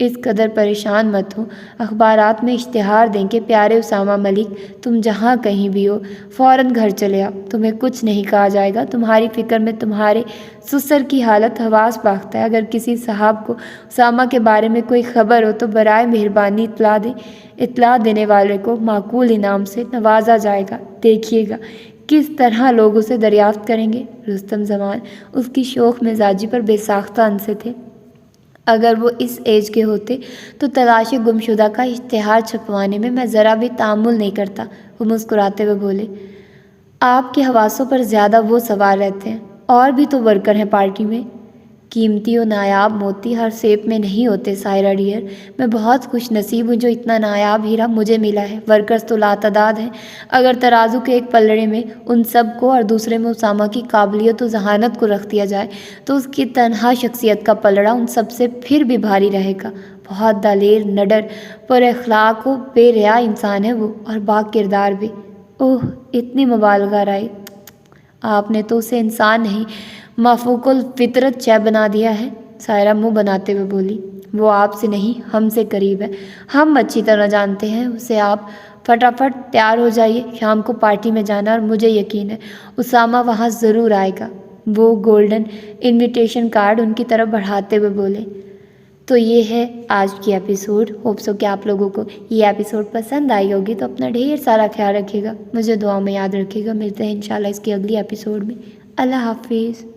اس قدر پریشان مت ہو، اخبارات میں اشتہار دیں کہ پیارے اسامہ ملک تم جہاں کہیں بھی ہو فوراً گھر چلے آؤ، تمہیں کچھ نہیں کہا جائے گا، تمہاری فکر میں تمہارے سسر کی حالت حواس باختہ ہے، اگر کسی صاحب کو اسامہ کے بارے میں کوئی خبر ہو تو برائے مہربانی اطلاع دیں، اطلاع دینے والے کو معقول انعام سے نوازا جائے گا، دیکھیے گا کس طرح لوگ اسے دریافت کریں گے۔ رستم زمان اس کی شوخ مزاجی پر بے ساختہ ہنسے تھے۔ اگر وہ اس ایج کے ہوتے تو تلاش گمشدہ کا اشتہار چھپوانے میں میں ذرا بھی تعامل نہیں کرتا۔ وہ مسکراتے ہوئے بولے، آپ کے حواسوں پر زیادہ وہ سوار رہتے ہیں، اور بھی تو ورکر ہیں پارٹی میں۔ قیمتی و نایاب موتی ہر سیپ میں نہیں ہوتے سائرہ ڈیئر، میں بہت خوش نصیب ہوں جو اتنا نایاب ہیرا مجھے ملا ہے۔ ورکرز تو لاتعداد ہیں، اگر ترازو کے ایک پلڑے میں ان سب کو اور دوسرے میں اسامہ کی قابلیت و ذہانت کو رکھ دیا جائے تو اس کی تنہا شخصیت کا پلڑا ان سب سے پھر بھی بھاری رہے گا۔ بہت دلیر، نڈر، پر اخلاق و بے ریا انسان ہے وہ، اور با کردار بھی۔ اوہ، اتنی مبالغہ رائے، آپ نے تو اسے انسان نہیں مافوق الفطرت شے بنا دیا ہے۔ سائرہ منہ بناتے ہوئے بولی، وہ آپ سے نہیں ہم سے قریب ہے، ہم اچھی طرح جانتے ہیں اسے۔ آپ فٹافٹ تیار ہو جائیے، شام کو پارٹی میں جانا، اور مجھے یقین ہے اسامہ وہاں ضرور آئے گا۔ وہ گولڈن انویٹیشن کارڈ ان کی طرف بڑھاتے ہوئے بولے۔ تو یہ ہے آج کی ایپیسوڈ۔ ہوپ سو کہ آپ لوگوں کو یہ ایپیسوڈ پسند آئی ہوگی، تو اپنا ڈھیر سارا خیال رکھیے گا، مجھے دعا میں یاد رکھیے گا۔ ملتے ہیں انشاءاللہ اس کی اگلی ایپیسوڈ میں۔ اللہ حافظ۔